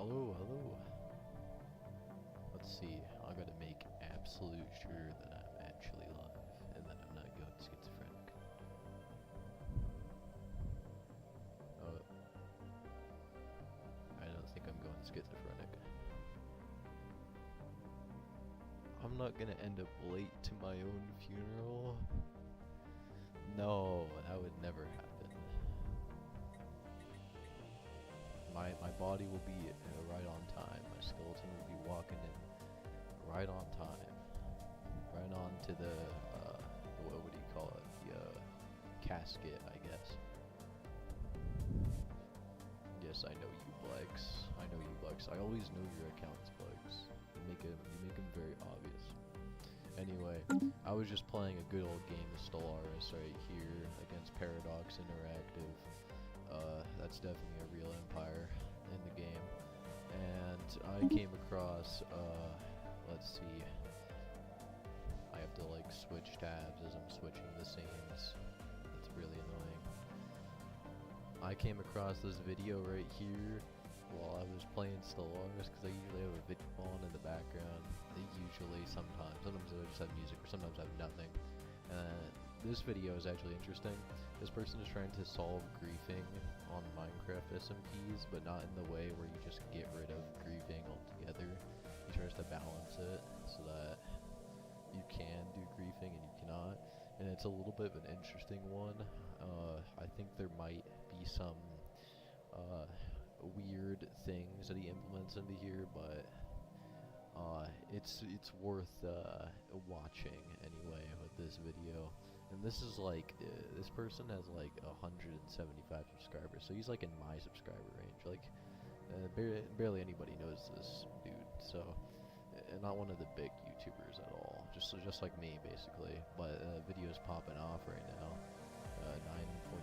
Hello, hello. Let's see. I gotta make absolute sure that I'm actually live and that I'm not going schizophrenic. Oh, I don't think I'm going schizophrenic. I'm not gonna end up late to my own funeral. No, that would never happen. My body will be right on time. My skeleton will be walking in right on time. Right on to the, what do you call it? The, casket, I guess. Yes, I know you, Blex. I know you, Blex. I always know your accounts, Blex. You make them very obvious. Anyway, I was just playing a good old game of Stellaris right here against Paradox Interactive. That's definitely a real empire in the game. And I came across, let's see. I have to like switch tabs as I'm switching the scenes. That's really annoying. I came across this video right here while I was playing Stellaris because I usually have a video on in the background. Sometimes I just have music or sometimes I have nothing. This video is actually interesting. This person is trying to solve griefing on Minecraft SMPs, but not in the way where you just get rid of griefing altogether. He tries to balance it so that you can do griefing and you cannot. And it's a little bit of an interesting one. I think there might be some weird things that he implements into here, but it's worth watching anyway with this video. And this is like this person has like 175 subscribers, so he's like in my subscriber range. Like barely anybody knows this dude, so not one of the big YouTubers at all. Just like me basically. But video's popping off right now.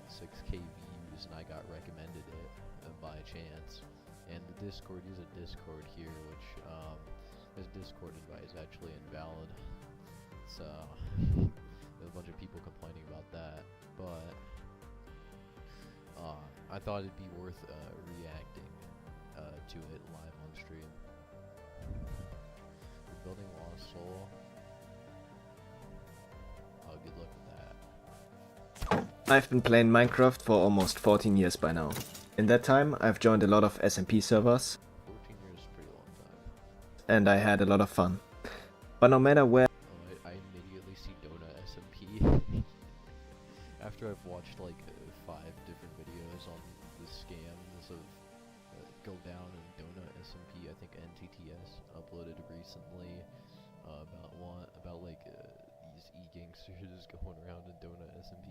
9.6k views, and I got recommended it by chance. And the Discord, use a Discord here, which this Discord invite is actually invalid. So there's a bunch of people complaining about that, but I thought it'd be worth reacting to it live on stream. We're building Lost Soul. Oh, good luck with that. I've been playing Minecraft for almost 14 years by now. In that time, I've joined a lot of SMP servers, 14 years is a pretty long time. and I had a lot of fun. But no matter where Oh, I immediately see Donut SMP. After I've watched like 5 different videos on the scams of Go Down and Donut SMP, I think NTTS uploaded recently about like these e-gangsters going around in Donut SMP.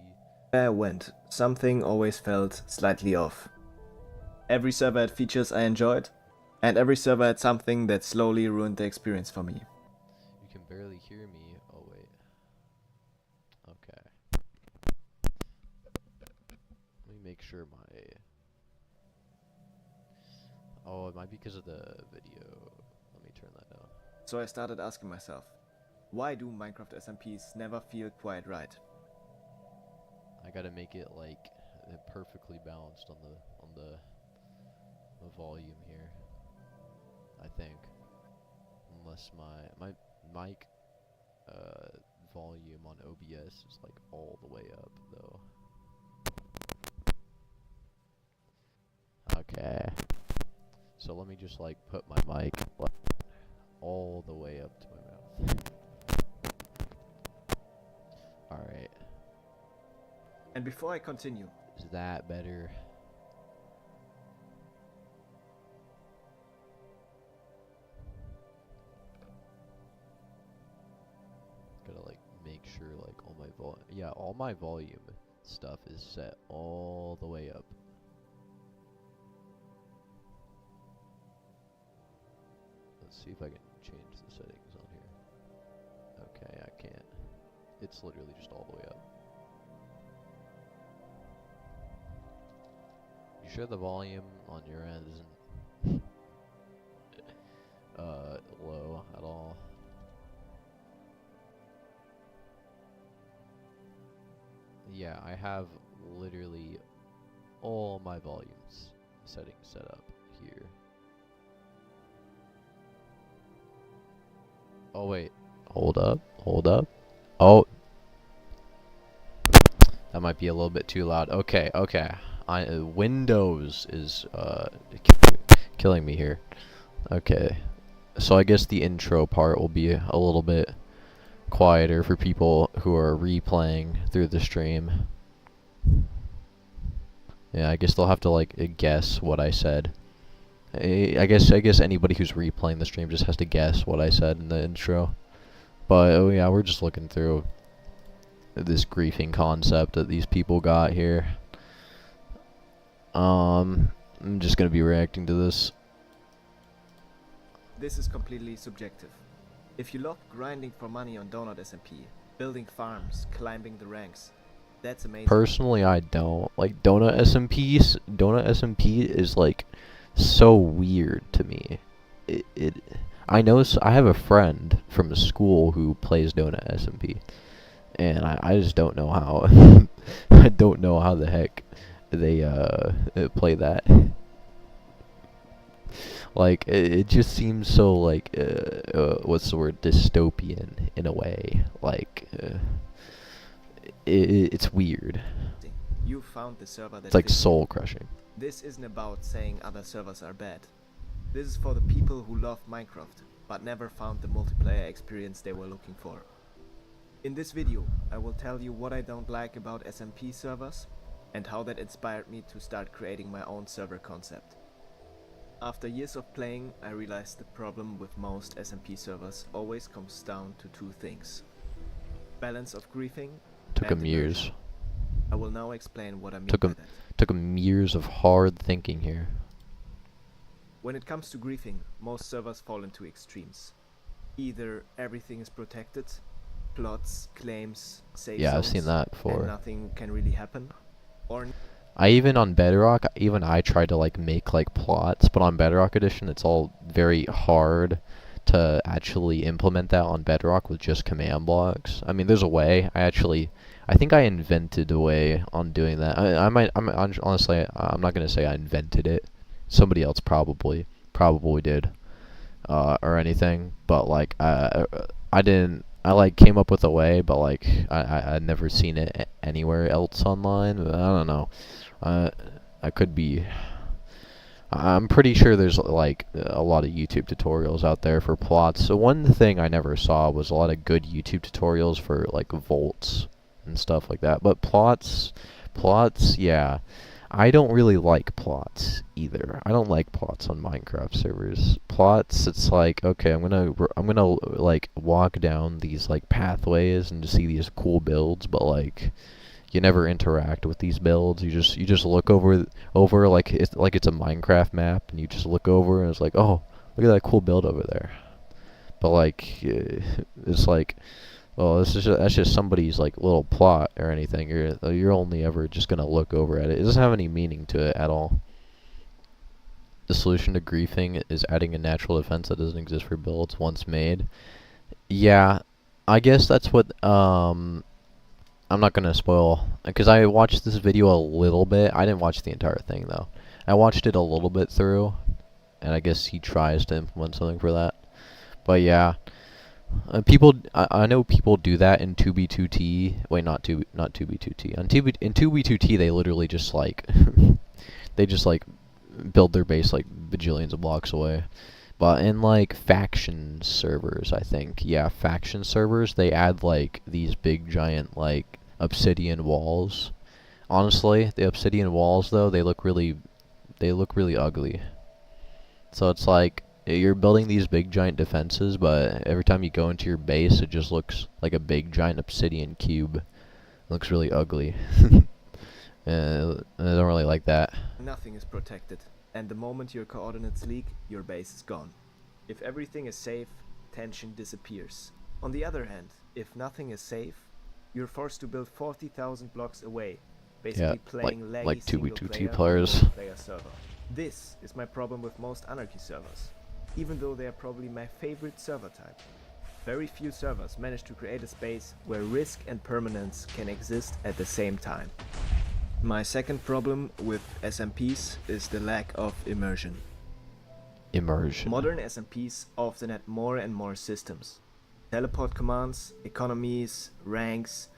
I went, something always felt slightly off. Every server had features I enjoyed, and every server had something that slowly ruined the experience for me. You can barely hear me. Oh wait. Okay. Let me make sure my... Oh, it might be because of the video. Let me turn that down. So I started asking myself, why do Minecraft SMPs never feel quite right? I gotta make it like perfectly balanced on the volume here. I think, unless my mic volume on OBS is like all the way up though. Okay. So let me just like put my mic all the way up to my mouth. Alright. And before I continue, Is that better? Gotta like make sure like all my volume stuff is set all the way up. Let's see if I can change the settings on here. Okay, I can't. It's literally just all the way up. You sure the volume on your end isn't low at all? Yeah, I have literally all my volumes settings set up here. Oh wait, hold up, hold up. Oh, that might be a little bit too loud. Okay, okay. Windows is killing me here. Okay, so I guess the intro part will be a little bit quieter for people who are replaying through the stream. Yeah, I guess they'll have to like guess what I said. I guess anybody who's replaying the stream just has to guess what I said in the intro. But oh yeah, we're just looking through this griefing concept that these people got here. I'm just gonna be reacting to this. This is completely subjective. If you love grinding for money on Donut SMP, building farms, climbing the ranks, that's amazing. Personally, I don't. Like, Donut SMP is, like, so weird to me. I know, I have a friend from school who plays Donut SMP, and I just don't know how, I don't know how the heck they, play that. Like, it just seems so, like, what's the word, dystopian, in a way. Like, it's weird. You found the server that It's like fits. soul crushing. This isn't about saying other servers are bad. This is for the people who love Minecraft, but never found the multiplayer experience they were looking for. In this video, I will tell you what I don't like about SMP servers, and how that inspired me to start creating my own server concept. After years of playing, I realized the problem with most SMP servers always comes down to two things: balance of griefing. Took and him years. immersion. I will now explain what I mean Took by him- that. Took him years of hard thinking here. When it comes to griefing, most servers fall into extremes. Either everything is protected, plots, claims, safe Yeah, I've zones, seen that and before. nothing can really happen, or I even on Bedrock, I tried to like make like plots, but on Bedrock Edition, it's all very hard to actually implement that on Bedrock with just command blocks. I mean, there's a way. I think I invented a way on doing that. Honestly, I'm not gonna say I invented it. Somebody else probably did, or anything. But like, I didn't. I like came up with a way, but like, I'd never seen it anywhere else online. I don't know. I could be. I'm pretty sure there's like a lot of YouTube tutorials out there for plots. So one thing I never saw was a lot of good YouTube tutorials for like volts and stuff like that. But plots, yeah. I don't really like plots either. I don't like plots on Minecraft servers. Plots, it's like, okay, I'm gonna like walk down these like pathways and just see these cool builds, but like you never interact with these builds. You just look over like it's a Minecraft map, and you just look over and it's like, oh, look at that cool build over there. But like it's like, well, that's just somebody's like little plot or anything. You're only ever just gonna look over at it. It doesn't have any meaning to it at all. The solution to griefing is adding a natural defense that doesn't exist for builds once made. Yeah, I guess that's what I'm not gonna spoil, because I watched this video a little bit. I didn't watch the entire thing though. I watched it a little bit through, and I guess he tries to implement something for that. But yeah, I know people do that in 2b2t. Wait, not 2b2t. In 2b2t, they literally just like they just like build their base like bajillions of blocks away. But in like faction servers, I think, yeah, faction servers, they add like these big giant like obsidian walls. Honestly, the obsidian walls though, they look really ugly. So it's like you're building these big giant defenses, but every time you go into your base, it just looks like a big giant obsidian cube. It looks really ugly. I don't really like that. nothing is protected, and the moment your coordinates leak, your base is gone. If everything is safe, tension disappears. On the other hand, if nothing is safe, you're forced to build 40,000 blocks away, basically playing laggy like 2v2T single-player players. multiplayer server. This is my problem with most Anarchy servers, even though they are probably my favorite server type. Very few servers manage to create a space where risk and permanence can exist at the same time. My second problem with SMPs is the lack of immersion. Immersion. Modern SMPs often add more and more systems. Teleport commands, economies, ranks,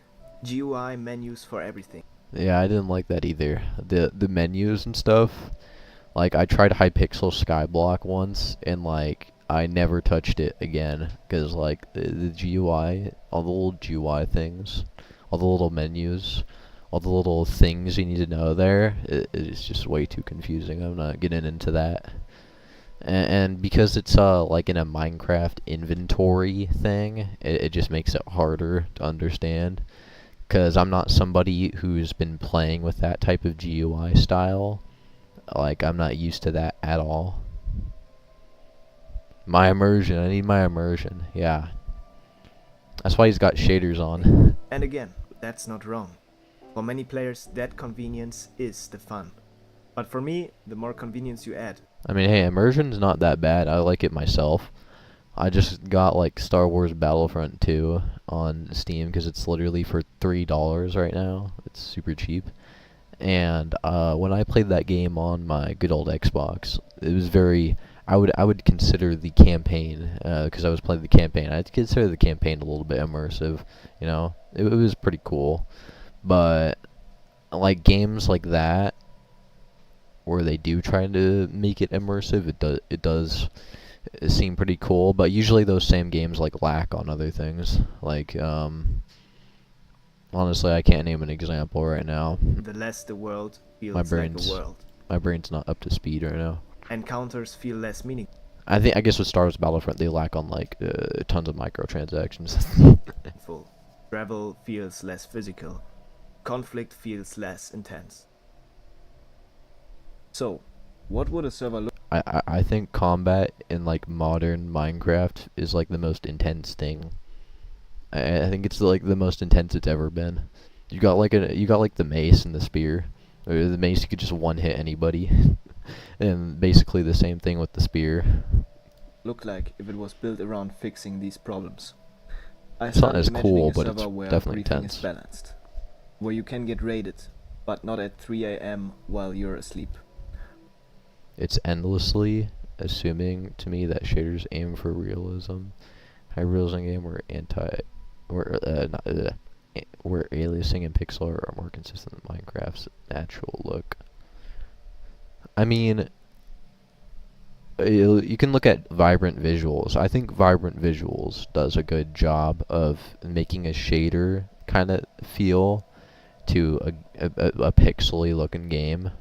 GUI menus for everything. Yeah, I didn't like that either. The menus and stuff. Like I tried Hypixel Skyblock once, and like I never touched it again because like the GUI, all the little GUI things, all the little menus, all the little things you need to know there, it's just way too confusing. I'm not getting into that. And because it's like in a Minecraft inventory thing, it just makes it harder to understand. Because I'm not somebody who's been playing with that type of GUI style. Like, I'm not used to that at all. My immersion, I need my immersion, yeah. That's why he's got shaders on. And again, that's not wrong. For many players, that convenience is the fun. But for me, the more convenience you add. I mean, hey, immersion's not that bad. I like it myself. I just got like Star Wars Battlefront 2 on Steam because it's literally for $3 right now. It's super cheap. And when I played that game on my good old Xbox, it was very. I would consider the campaign because I was playing the campaign. I'd consider the campaign a little bit immersive. You know, it was pretty cool. But like games like that, where they do try to make it immersive, it does seem pretty cool. But usually those same games like lack on other things. Like honestly, I can't name an example right now. The less the world feels like a world. My brain's not up to speed right now. Encounters feel less meaningful. I guess with Star Wars Battlefront, they lack on like tons of microtransactions. Travel feels less physical. Conflict feels less intense. So, what would a server look? I think combat in like modern Minecraft is like the most intense thing. I think it's like the most intense it's ever been. You got like the mace and the spear. Or the mace, you could just one hit anybody. And basically the same thing with the spear. Look like if it was built around fixing these problems. It's not as cool, but it's definitely intense. Is balanced, where you can get raided, but not at 3 a.m. while you're asleep. It's endlessly assuming to me that shaders aim for realism. High realism game where aliasing and pixel art are more consistent with Minecraft's natural look. I mean, you can look at Vibrant Visuals. I think Vibrant Visuals does a good job of making a shader kind of feel to a pixely looking game.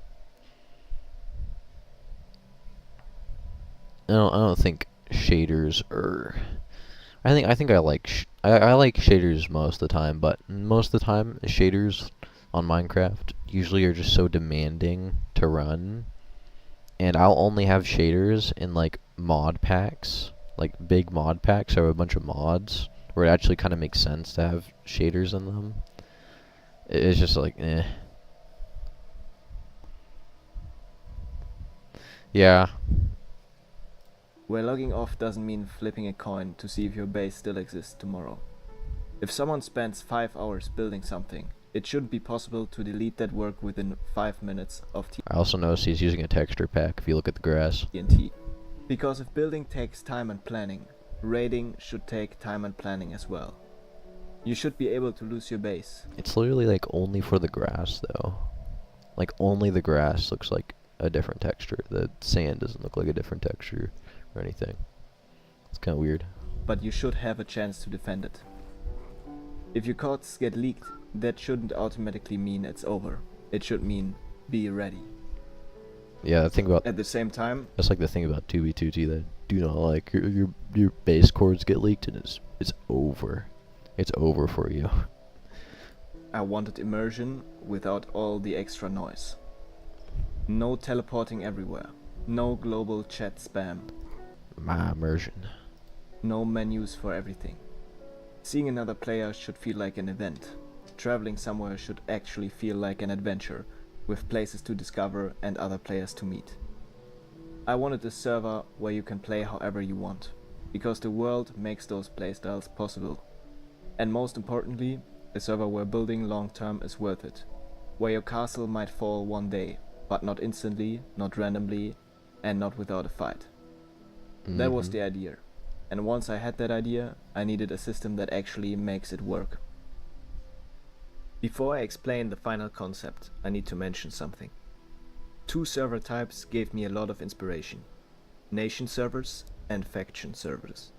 I don't think shaders are. I think I like I like shaders most of the time, but most of the time shaders on Minecraft usually are just so demanding to run. And I'll only have shaders in like mod packs, like big mod packs or a bunch of mods where it actually kind of makes sense to have shaders in them. It's just like, eh. Yeah. Where logging off doesn't mean flipping a coin to see if your base still exists tomorrow. If someone spends 5 hours building something, it should be possible to delete that work within 5 minutes of I also noticed he's using a texture pack if you look at the grass. TNT. Because if building takes time and planning, raiding should take time and planning as well. You should be able to lose your base. It's literally like only for the grass though. Like only the grass looks like a different texture. The sand doesn't look like a different texture or anything. It's kind of weird. But you should have a chance to defend it. If your codes get leaked, that shouldn't automatically mean it's over. It should mean be ready. Yeah, the thing about at the same time, that's like the thing about 2v2t that do not like your base codes get leaked and it's over. It's over for you. I wanted immersion without all the extra noise. No teleporting everywhere. No global chat spam. My immersion. No menus for everything. Seeing another player should feel like an event. Traveling somewhere should actually feel like an adventure, with places to discover and other players to meet. I wanted a server where you can play however you want, because the world makes those playstyles possible. And most importantly, a server where building long term is worth it, where your castle might fall one day, but not instantly, not randomly, and not without a fight. That was the idea, and once I had that idea, I needed a system that actually makes it work. Before I explain the final concept, I need to mention something. Two server types gave me a lot of inspiration: nation servers and faction servers.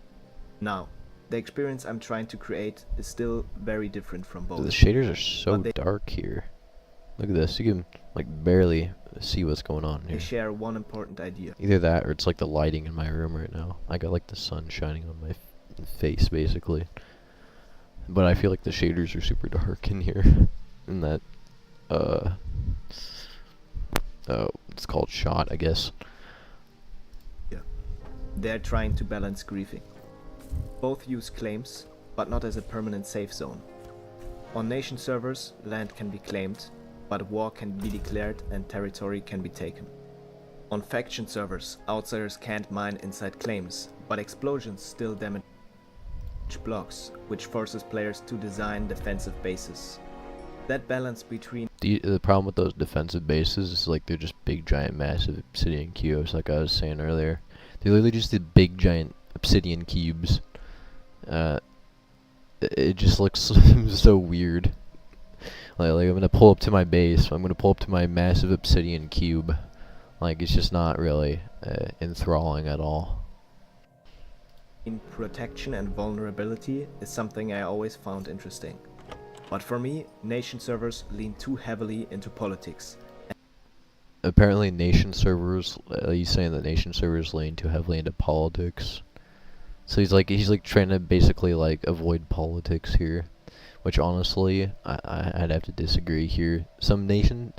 Now, the experience I'm trying to create is still very different from both. The shaders are so dark here. Look at this, you can like barely see what's going on They here. share one important idea. Either that or it's like the lighting in my room right now. I got like the sun shining on my face basically. But I feel like the shaders are super dark in here. In that, it's called shot, I guess. They're trying to balance griefing. Both use claims, but not as a permanent safe zone. On nation servers, land can be claimed, but war can be declared and territory can be taken. On faction servers, outsiders can't mine inside claims, but explosions still damage blocks, which forces players to design defensive bases. That balance between The problem with those defensive bases is like they're just big giant massive obsidian cubes, like I was saying earlier. They're literally just the big giant obsidian cubes. It just looks so weird. Like I'm gonna pull up to my base, I'm gonna pull up to my massive obsidian cube. Like it's just not really enthralling at all. protection and vulnerability is something I always found interesting. But for me, nation servers lean too heavily into politics. Apparently nation servers, he's saying that nation servers lean too heavily into politics. So he's like trying to basically like avoid politics here, which honestly I'd have to disagree here. Some nation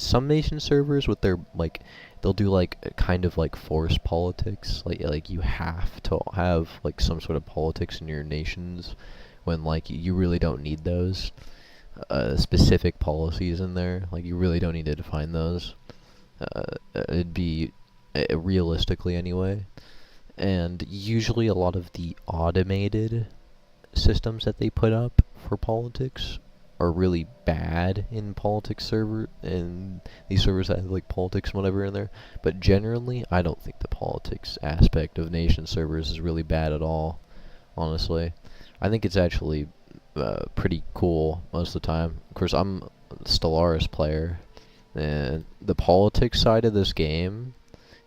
servers with their like they'll do like a kind of like forced politics, like you have to have like some sort of politics in your nations when like you really don't need those specific policies in there. Like you really don't need to define those. It'd be realistically anyway. And usually a lot of the automated systems that they put up for politics are really bad in politics in these servers that have like politics and whatever in there. But generally, I don't think the politics aspect of nation servers is really bad at all, honestly. I think it's actually pretty cool most of the time. Of course, I'm a Stellaris player, and the politics side of this game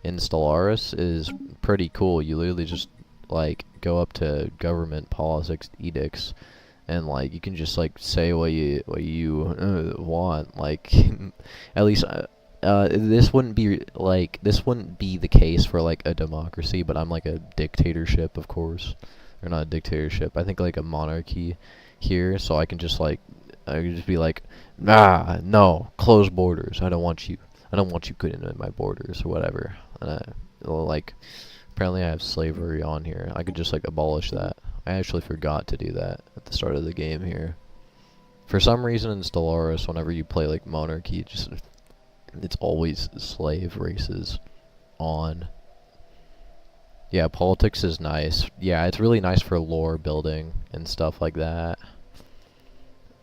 in Stellaris is pretty cool. You literally just like go up to government politics edicts and like you can just like say what you want. Like at least this wouldn't be the case for like a democracy, but I'm like a dictatorship, of course. Or not a dictatorship. I think like a monarchy here, so I can just be like, nah, no, close borders. I don't want you getting into my borders or whatever. Like, apparently I have slavery on here. I could just like abolish that. I actually forgot to do that at the start of the game here. For some reason in Stellaris, whenever you play like monarchy, it's always slave races on. Yeah, politics is nice. Yeah, it's really nice for lore building and stuff like that.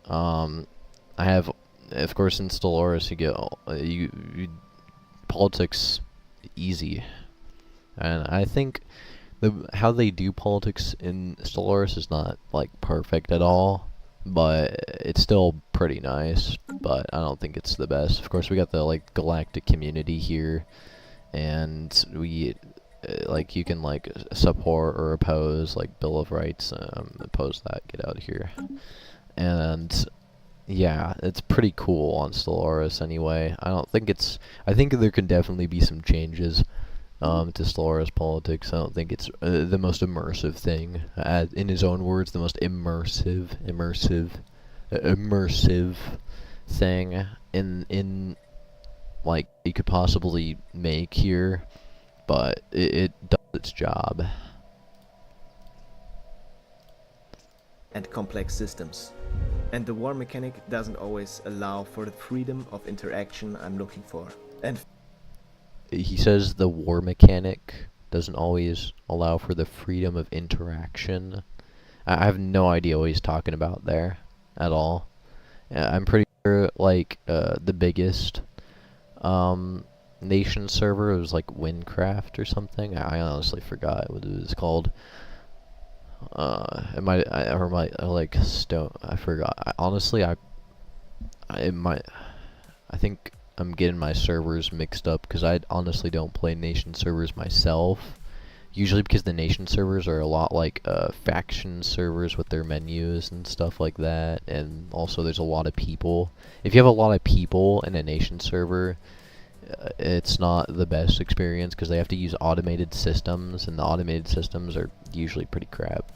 I have, of course, in Stellaris you get politics easy, and I think how they do politics in Stellaris is not like perfect at all, but it's still pretty nice. But I don't think it's the best. Of course, we got the like galactic community here, and we like you can like support or oppose like Bill of Rights. Oppose that. Get out of here. And yeah, it's pretty cool on Stellaris anyway. I think there can definitely be some changes to Stellaris politics. I don't think it's the most immersive thing. In his own words, the most immersive thing in like you could possibly make here, but it does its job. And complex systems. And the war mechanic doesn't always allow for the freedom of interaction I'm looking for. And he says the war mechanic doesn't always allow for the freedom of interaction. I have no idea what he's talking about there at all. I'm pretty sure like the biggest nation server was like Windcraft or something. I honestly forgot what it was called. It might, or might like stone. I forgot. Honestly, it might. I think I'm getting my servers mixed up because I honestly don't play nation servers myself. Usually because the nation servers are a lot like faction servers with their menus and stuff like that, and also there's a lot of people. If you have a lot of people in a nation server, it's not the best experience because they have to use automated systems, and the automated systems are usually pretty crap.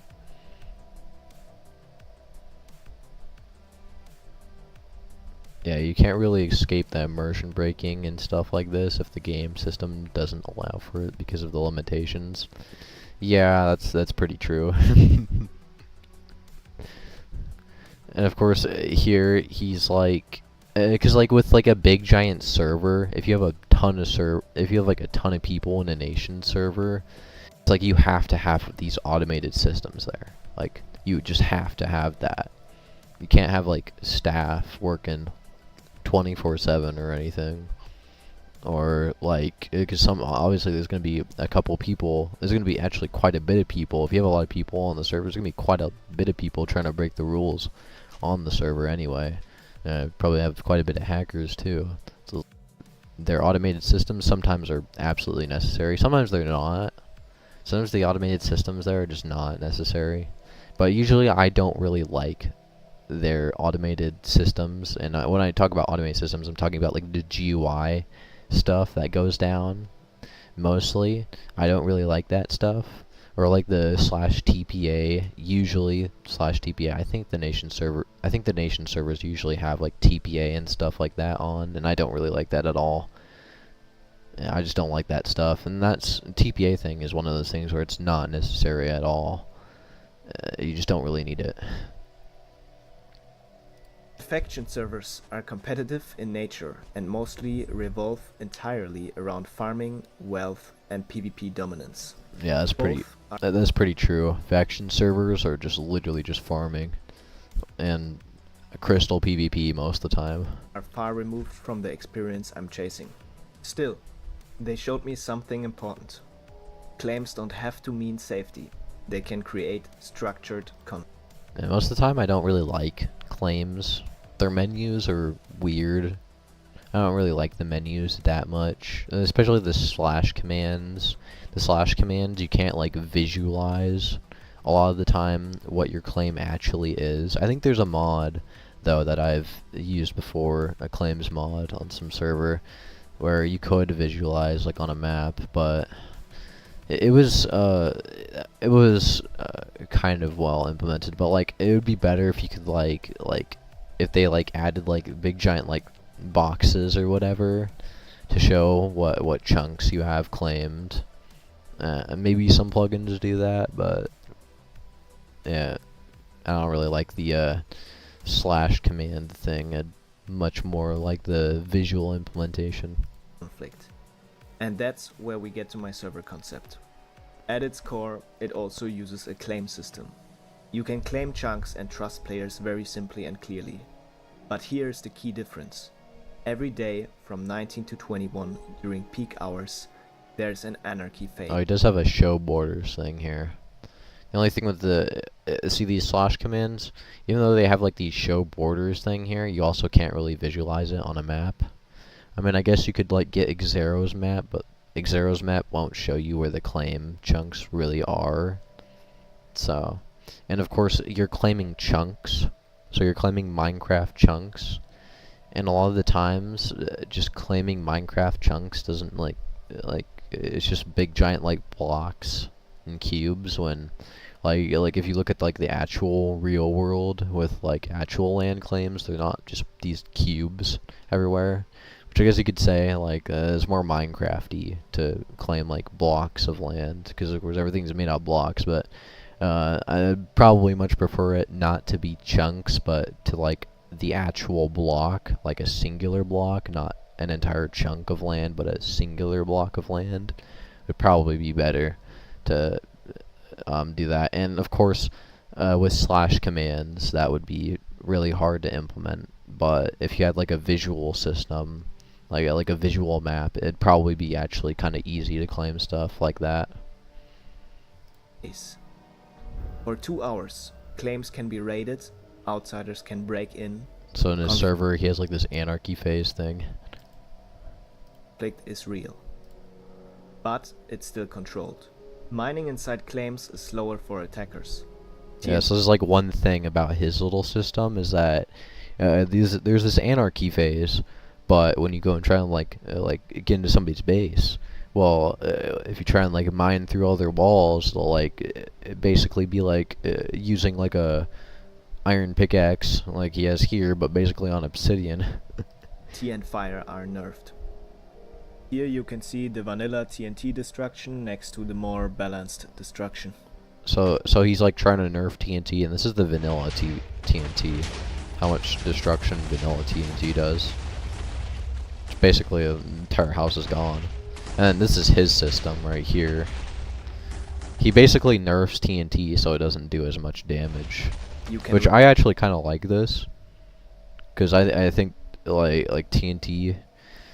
Yeah, you can't really escape the immersion breaking and stuff like this if the game system doesn't allow for it because of the limitations. Yeah, that's pretty true. And of course, here he's like, because like with like a big giant server, if you have a ton of if you have like a ton of people in a nation server, it's like you have to have these automated systems there. Like you just have to have that. You can't have like staff working 24/7 or anything, or like because obviously there's gonna be a couple people. There's gonna be actually quite a bit of people. If you have a lot of people on the server, there's gonna be quite a bit of people trying to break the rules on the server anyway. Probably have quite a bit of hackers too. So their automated systems sometimes are absolutely necessary. Sometimes they're not. Sometimes the automated systems there are just not necessary. But usually I don't really like their automated systems, and when I talk about automated systems, I'm talking about like the GUI stuff that goes down. Mostly, I don't really like that stuff, or like the /TPA. Usually /TPA. I think the nation servers usually have like TPA and stuff like that on, and I don't really like that at all. I just don't like that stuff, and that's TPA thing is one of those things where it's not necessary at all. You just don't really need it. Faction servers are competitive in nature and mostly revolve entirely around farming, wealth, and PvP dominance. Yeah, that's pretty true. Faction servers are just literally just farming and crystal PvP most of the time. Are far removed from the experience I'm chasing. Still, they showed me something important. Claims don't have to mean safety. They can create structured content. And most of the time I don't really like claims. Their menus are weird. I don't really like the menus that much, especially the slash commands. The slash commands, you can't like visualize a lot of the time what your claim actually is. I think there's a mod though that I've used before, a claims mod on some server, where you could visualize like on a map, but it was kind of well implemented. But like it would be better if you could like if they like added like big giant like boxes or whatever to show what chunks you have claimed. Maybe some plugins do that, but yeah, I don't really like the slash command thing. I'd much more like the visual implementation. Conflict. And that's where we get to my server concept. At its core, it also uses a claim system. You can claim chunks and trust players very simply and clearly. But here's the key difference. Every day from 19 to 21 during peak hours, there's an anarchy phase. Oh, he does have a show borders thing here. The only thing with the see these slash commands, even though they have like these show borders thing here, you also can't really visualize it on a map. I mean, I guess you could like get Xero's map, but Xero's map won't show you where the claim chunks really are. So, and of course you're claiming chunks, so you're claiming Minecraft chunks, and a lot of the times just claiming Minecraft chunks doesn't like it's just big giant like blocks and cubes, when like if you look at like the actual real world with like actual land claims, they're not just these cubes everywhere, which I guess you could say like is more Minecrafty to claim like blocks of land, because of course everything's made out of blocks. But I'd probably much prefer it not to be chunks, but to like the actual block, like a singular block, not an entire chunk of land, but a singular block of land. Would probably be better to do that. And of course with slash commands that would be really hard to implement, but if you had like a visual system, like a visual map, it'd probably be actually kind of easy to claim stuff like that. For 2 hours, claims can be raided, outsiders can break in, So in his Conf- server, he has like this anarchy phase thing. conflict is real. But it's still controlled. Mining inside claims is slower for attackers. Yeah, so there's like one thing about his little system is that there's this anarchy phase, but when you go and try and like get into somebody's base, well, if you try and like mine through all their walls, they'll like basically be like using like a iron pickaxe like he has here, but basically on obsidian. TNT and fire are nerfed. Here you can see the vanilla TNT destruction next to the more balanced destruction. So he's like trying to nerf TNT, and this is the vanilla TNT. How much destruction vanilla TNT does. It's basically an entire house is gone. And this is his system right here. He basically nerfs TNT so it doesn't do as much damage. Which I actually kind of like this, because I think like TNT.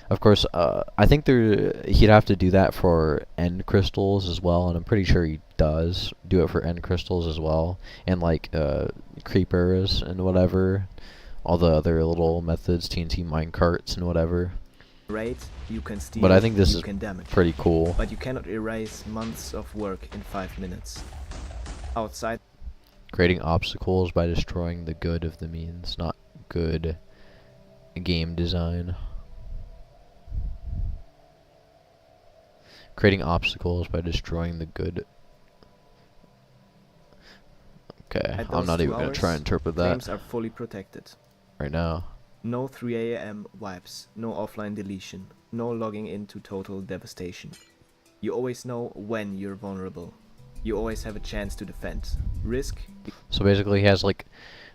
Of course, I think he'd have to do that for end crystals as well, and I'm pretty sure he does do it for end crystals as well, and like creepers and whatever, all the other little methods, TNT minecarts and whatever. Raid, you can steal, But I think this you is can damage, pretty cool. but you cannot erase months of work in 5 minutes. Outside, Creating obstacles by destroying the good of the means, not good game design. Creating obstacles by destroying the good. Okay, at I'm those not 2 even gonna try and hours, interpret that claims are fully protected. right now. No 3 a.m. wipes, no offline deletion, no logging into total devastation. You always know when you're vulnerable. You always have a chance to defend. Risk, So basically, he has like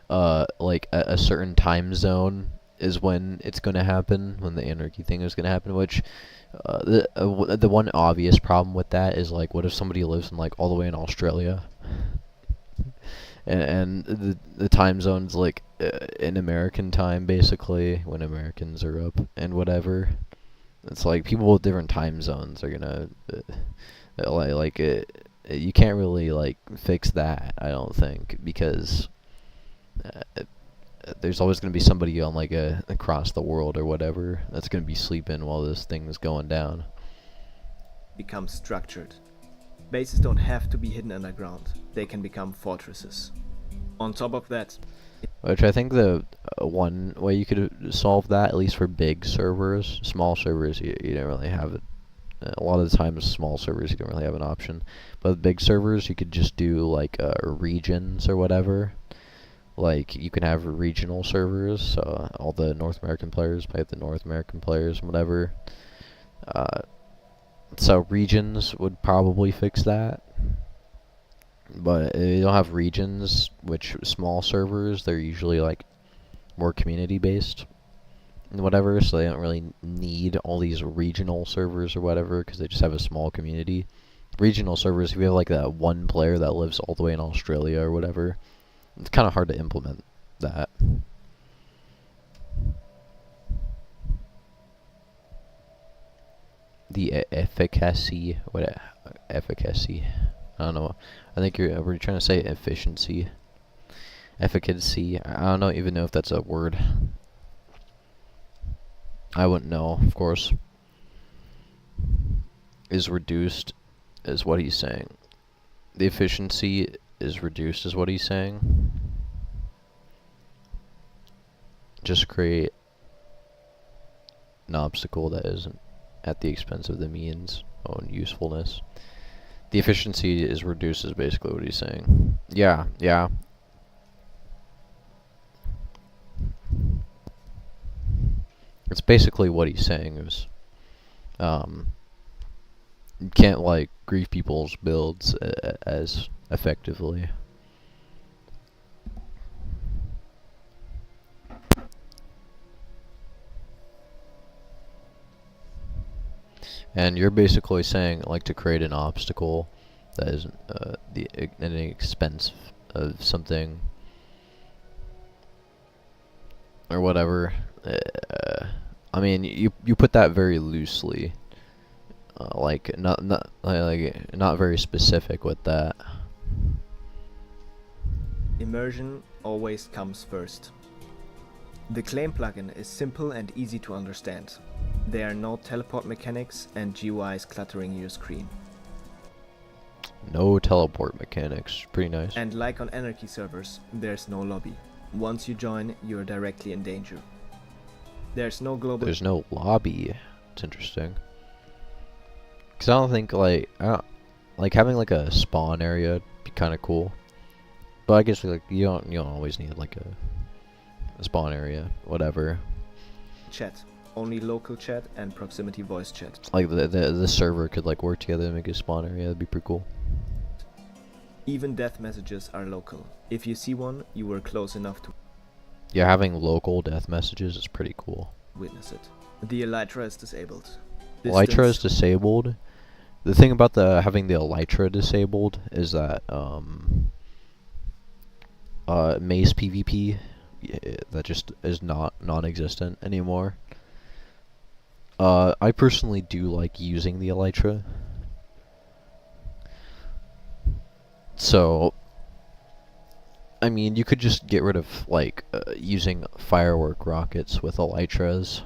a certain time zone is when it's gonna happen, when the anarchy thing is gonna happen. Which the one obvious problem with that is like, what if somebody lives in like all the way in Australia, and the time zone's like in American time basically when Americans are up and whatever. It's like people with different time zones are gonna you can't really like fix that, I don't think, because there's always going to be somebody on like across the world or whatever that's going to be sleeping while this thing's going down. become structured. Bases don't have to be hidden underground. They can become fortresses. On top of that, Which I think the one way you could solve that, at least for big servers, small servers you don't really have it. A lot of the times small servers you don't really have an option, but with big servers you could just do like regions or whatever. Like you can have regional servers, so all the North American players play with the North American players and whatever. So regions would probably fix that. But if you don't have regions, which small servers, they're usually like more community based and whatever, so they don't really need all these regional servers or whatever, because they just have a small community. Regional servers, if you have like that one player that lives all the way in Australia or whatever, it's kind of hard to implement that. The efficacy, efficacy? I don't know. I think we're trying to say efficiency. Efficacy. I don't even know if that's a word. I wouldn't know, of course. Is reduced, is what he's saying. The efficiency is reduced, is what he's saying. Just create an obstacle that isn't at the expense of the means own usefulness. The efficiency is reduced is basically what he's saying. Yeah, yeah. It's basically what he's saying is, you can't like grief people's builds as effectively. And you're basically saying like to create an obstacle that isn't an expense of something or whatever. I mean, you put that very loosely, like not very specific with that. Immersion always comes first. The Claim plugin is simple and easy to understand. There are no teleport mechanics and GUIs cluttering your screen. No teleport mechanics. Pretty nice. And like on Anarchy servers, there's no lobby. Once you join, you're directly in danger. There's no global... There's no lobby. It's interesting. Cause I don't think like having like a spawn area would be kind of cool. But I guess like you don't always need like a spawn area, whatever. Chat. Only local chat and proximity voice chat. Like the server could like work together and make a spawn area. That'd be pretty cool. Even death messages are local. If you see one, you were close enough to... Yeah, having local death messages is pretty cool. Witness it. The Elytra is disabled. Elytra is disabled. The thing about having the Elytra disabled is that Maze PvP that just is non-existent anymore. I personally do like using the Elytra. So, I mean, you could just get rid of like using firework rockets with Elytras,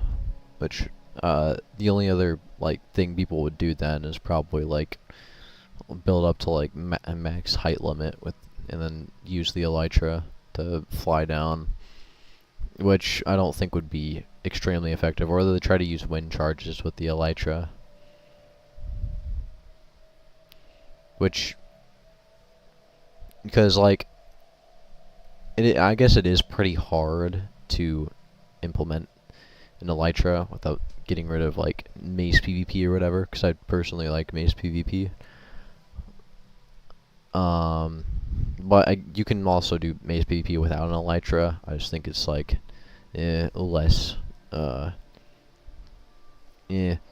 which the only other like thing people would do then is probably like build up to like a max height limit and then use the Elytra to fly down, which I don't think would be extremely effective. Or they try to use wind charges with the Elytra, which, because like I guess it is pretty hard to implement an Elytra without getting rid of like Maze PvP or whatever, because I personally like Maze PvP. But you can also do Maze PvP without an Elytra. I just think it's like less it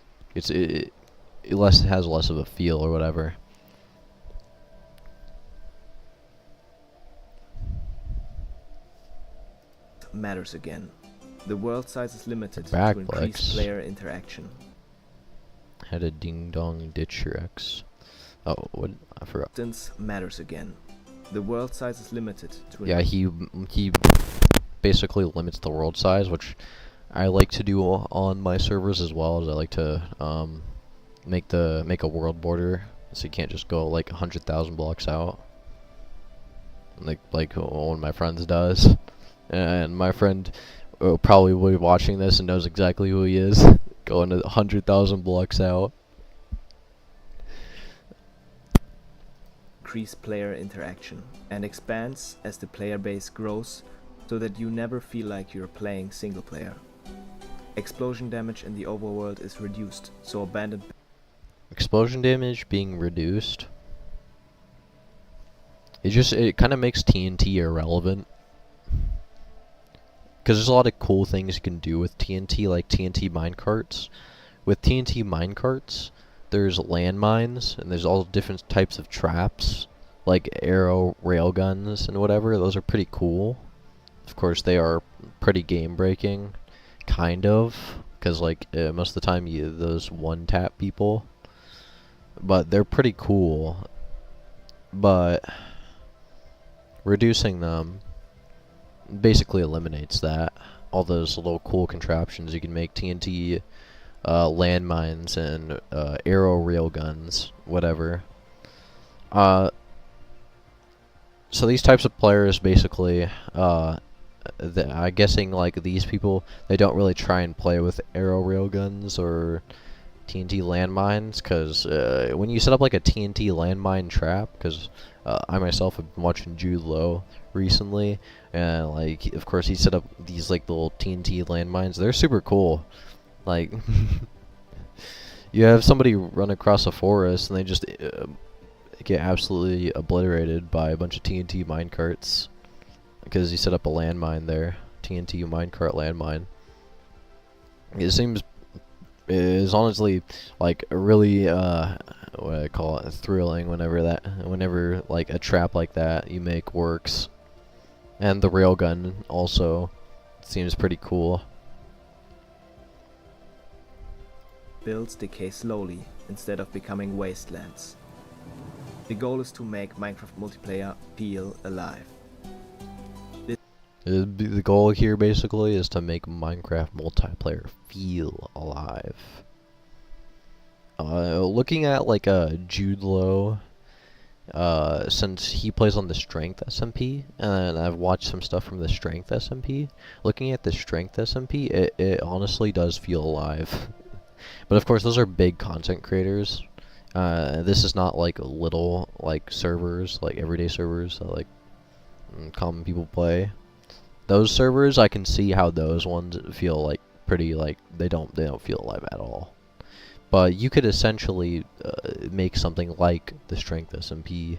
has less of a feel or whatever. Matters again. The world size is limited to Backblex. increase player interaction. Had a ding dong ditch your X. Oh, what? I forgot. Distance matters again. The world size is limited to... Yeah, he basically limits the world size, which I like to do on my servers as well. As I like to make a world border, so you can't just go like 100,000 blocks out, like one of my friends does. And my friend probably will be watching this and knows exactly who he is, going to 100,000 blocks out. Increase player interaction and expands as the player base grows, so that you never feel like you're playing single player. Explosion damage in the overworld is reduced, so abandoned... Explosion damage being reduced. It kind of makes TNT irrelevant. Because there's a lot of cool things you can do with TNT, like TNT minecarts. With TNT minecarts, there's landmines, and there's all different types of traps, like arrow railguns and whatever. Those are pretty cool. Of course, they are pretty game-breaking, kind of, because like most of the time those one-tap people. But they're pretty cool. But reducing them basically eliminates that. All those little cool contraptions you can make, TNT landmines and arrow railguns, whatever. So these types of players basically, I'm guessing like these people, they don't really try and play with arrow railguns or TNT landmines, because when you set up like a TNT landmine trap, because I myself have been watching Jude Law recently, and like of course he set up these like little TNT landmines. They're super cool. Like you have somebody run across a forest and they just get absolutely obliterated by a bunch of TNT minecarts because you set up a landmine there. TNT minecart landmine. It is honestly like really what I call it, thrilling whenever like a trap like that you make works. And the railgun also seems pretty cool. Builds decay slowly instead of becoming wastelands. The goal is to make Minecraft multiplayer feel alive. The goal here basically is to make Minecraft multiplayer feel alive. Looking at like Jude Law, since he plays on the Strength SMP, and I've watched some stuff from the Strength SMP. Looking at the Strength SMP, it honestly does feel alive. But of course, those are big content creators. This is not like little like servers, like everyday servers that like common people play. Those servers, I can see how those ones feel like pretty like they don't feel alive at all. But you could essentially make something like the Strength SMP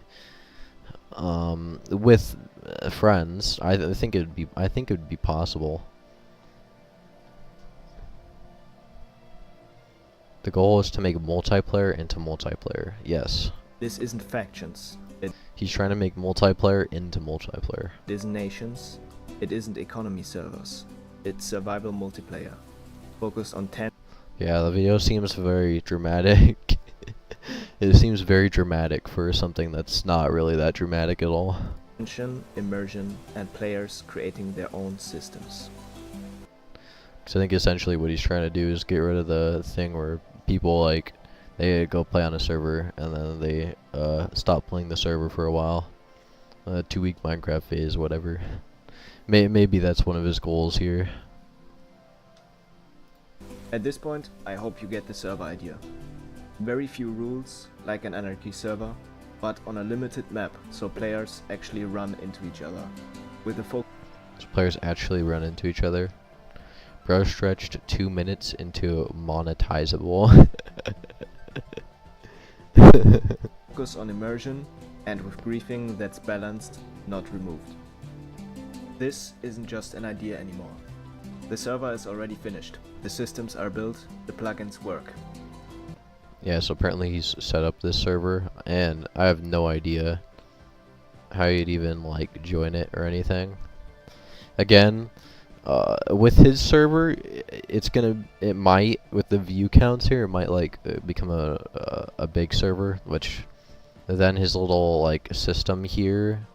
with friends. I think it would be possible. The goal is to make multiplayer into multiplayer. Yes. This isn't factions. He's trying to make multiplayer into multiplayer. It isn't nations. It isn't economy servers. It's survival multiplayer. Focused on 10. Yeah, the video seems very dramatic. It seems very dramatic for something that's not really that dramatic at all. Tension, immersion, and players creating their own systems. Because I think essentially what he's trying to do is get rid of the thing where people like they go play on a server and then they stop playing the server for a while. 2-week Minecraft phase, whatever. Maybe that's one of his goals here. At this point, I hope you get the server idea. Very few rules, like an anarchy server, but on a limited map, so players actually run into each other. With the focus. So players actually run into each other. Bro stretched 2 minutes into monetizable. Focus on immersion, and with griefing that's balanced, not removed. This isn't just an idea anymore. The server is already finished. The systems are built, the plugins work. Yeah, so apparently he's set up this server, and I have no idea how you'd even like join it or anything. Again, with his server, it might, with the view counts here, it might like become a big server, which then his little like system here,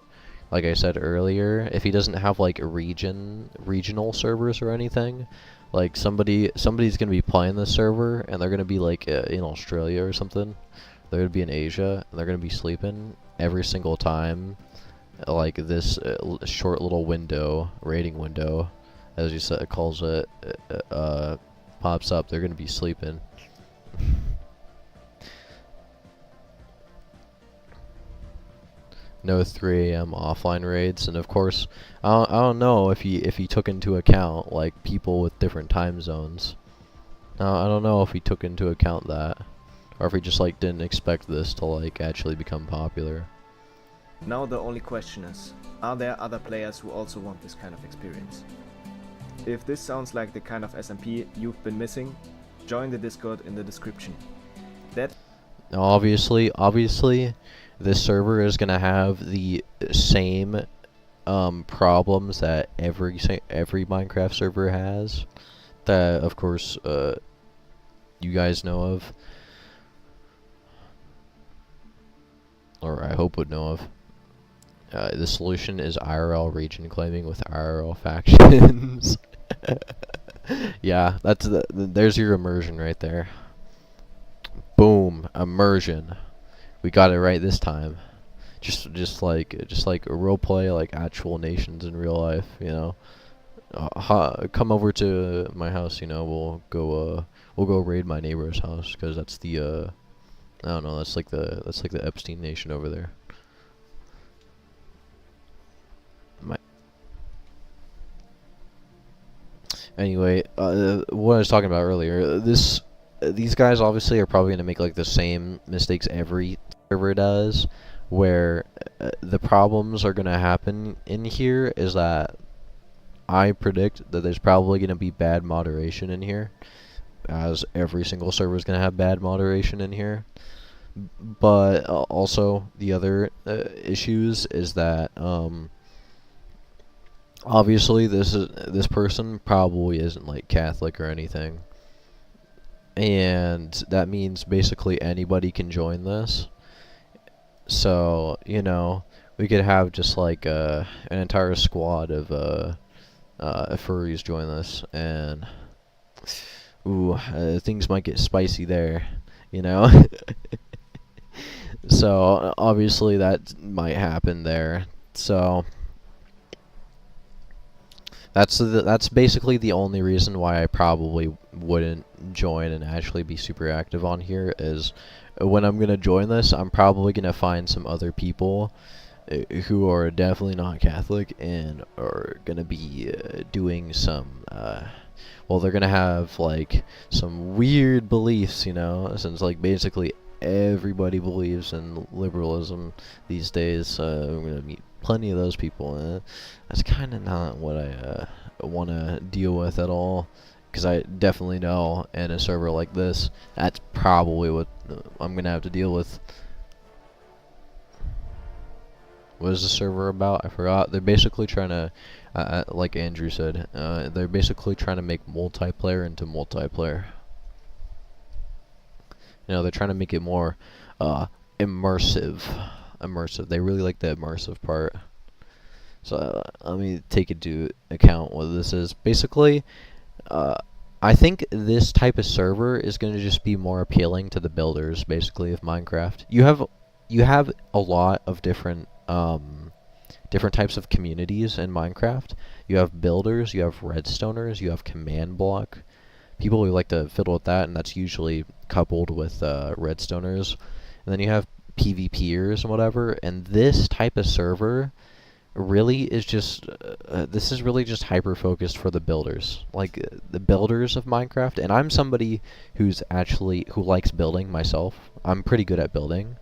like I said earlier, if he doesn't have like regional servers or anything, like somebody's gonna be playing this server and they're gonna be like in Australia or something, they're gonna be in Asia and they're gonna be sleeping every single time, like this short little window, rating window, as you said, it calls it, pops up. They're gonna be sleeping. No 3 a.m. offline raids, and of course, I don't know if he took into account like people with different time zones. I don't know if he took into account that, or if he just like didn't expect this to like actually become popular. Now the only question is, are there other players who also want this kind of experience? If this sounds like the kind of SMP you've been missing, join the Discord in the description. Now obviously, this server is gonna have the same problems that every Minecraft server has, that of course you guys know of, or I hope would know of. The solution is IRL region claiming with IRL factions. Yeah, there's your immersion right there. Boom, immersion. We got it right this time. Just like a role play, like actual nations in real life, you know. Come over to my house, you know. We'll go raid my neighbor's house, because that's the I don't know, that's like the Epstein nation over there. Anyway, what I was talking about earlier, these guys obviously are probably gonna make like the same mistakes every server does, where the problems are gonna happen in here is that I predict that there's probably gonna be bad moderation in here, as every single server is gonna have bad moderation in here. But also the other issues is that obviously this person probably isn't like Catholic or anything, and that means basically anybody can join this. So, you know, we could have just like an entire squad of furries join us, and things might get spicy there, you know. So obviously that might happen there. So that's basically the only reason why I probably wouldn't join and actually be super active on here, is when I'm gonna join this, I'm probably gonna find some other people who are definitely not Catholic and are gonna be doing some well, they're gonna have like some weird beliefs, you know, since like basically everybody believes in liberalism these days. I'm gonna meet plenty of those people. That's kind of not what I want to deal with at all, because I definitely know in a server like this, that's probably what I'm gonna have to deal with. What is the server about? I forgot. They're basically trying to, like Andrew said, they're basically trying to make multiplayer into multiplayer. You know, they're trying to make it more immersive. They really like the immersive part. So let me take into account what this is. Basically, I think this type of server is going to just be more appealing to the builders, basically, of Minecraft. You have a lot of different types of communities in Minecraft. You have builders, you have redstoners, you have command block people who like to fiddle with that, and that's usually coupled with redstoners. And then you have PvPers and whatever. And this type of server really is just this is really just hyper focused for the builders, like the builders of Minecraft. And I'm somebody who likes building myself. I'm pretty good at building,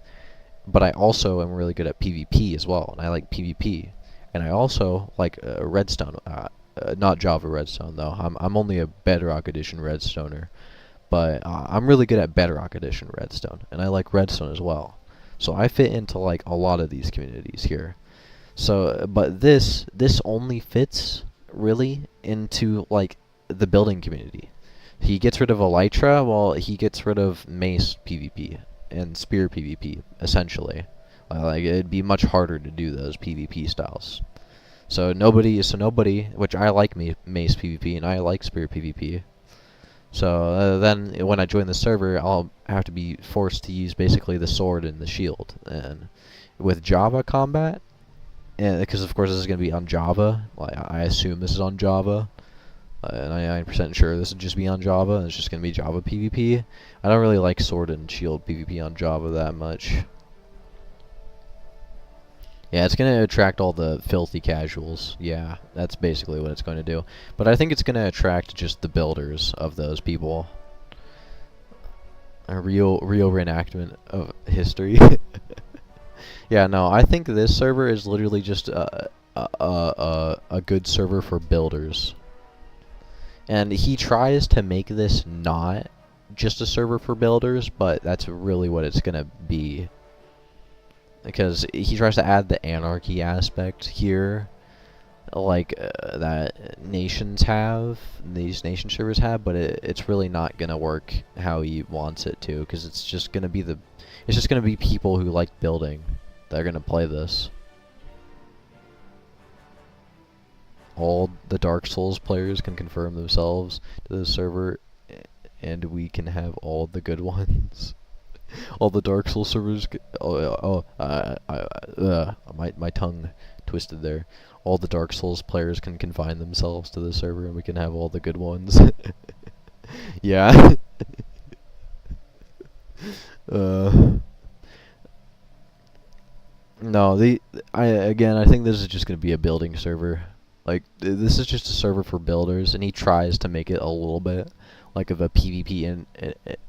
but I also am really good at PvP as well, and I like PvP. And I also like redstone, not Java redstone though. I'm only a Bedrock Edition redstoner, but I'm really good at Bedrock Edition redstone, and I like redstone as well. So I fit into like a lot of these communities here. So, but this only fits really into like the building community. He gets rid of Elytra, while he gets rid of Mace PvP and Spear PvP, essentially. Like it'd be much harder to do those PvP styles. So nobody, which I like Mace PvP and I like Spear PvP. So then when I join the server, I'll have to be forced to use basically the sword and the shield. And with Java combat, and because of course this is going to be on Java, like I assume this is on Java, 99% sure this would just be on Java, and it's just going to be Java PvP. I don't really like sword and shield PvP on Java that much. Yeah, it's going to attract all the filthy casuals. Yeah, that's basically what it's going to do. But I think it's going to attract just the builders of those people. A real reenactment of history. Yeah, no, I think this server is literally just a good server for builders. And he tries to make this not just a server for builders, but that's really what it's going to be. Because he tries to add the anarchy aspect here, like that nations have, these nation servers have, but it's really not gonna work how he wants it to, because it's just gonna be people who like building that are gonna play this. All the Dark Souls players can confirm themselves to the server, and we can have all the good ones. All the Dark Souls servers. My tongue twisted there. All the Dark Souls players can confine themselves to the server, and we can have all the good ones. Yeah. No, I think this is just gonna be a building server. Like this is just a server for builders, and he tries to make it a little bit like of a PvP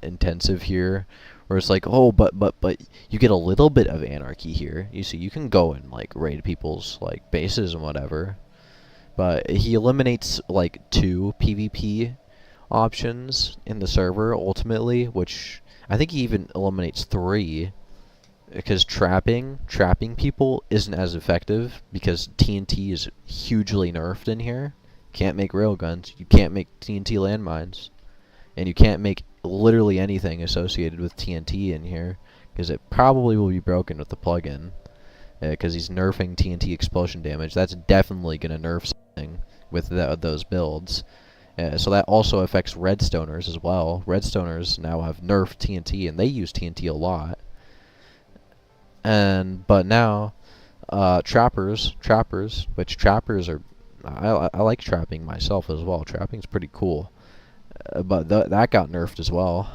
intensive here. Where it's like, oh, but you get a little bit of anarchy here. You see, you can go and like raid people's like bases and whatever. But he eliminates like 2 PvP options in the server ultimately, which I think he even eliminates 3, because trapping people isn't as effective because TNT is hugely nerfed in here. Can't make railguns. You can't make TNT landmines. And you can't make literally anything associated with TNT in here, because it probably will be broken with the plugin. because he's nerfing TNT explosion damage. That's definitely gonna nerf something with those builds. So that also affects Redstoners as well. Redstoners now have nerfed TNT, and they use TNT a lot. But now, trappers, which trappers are, I like trapping myself as well. Trapping's pretty cool, but that got nerfed as well.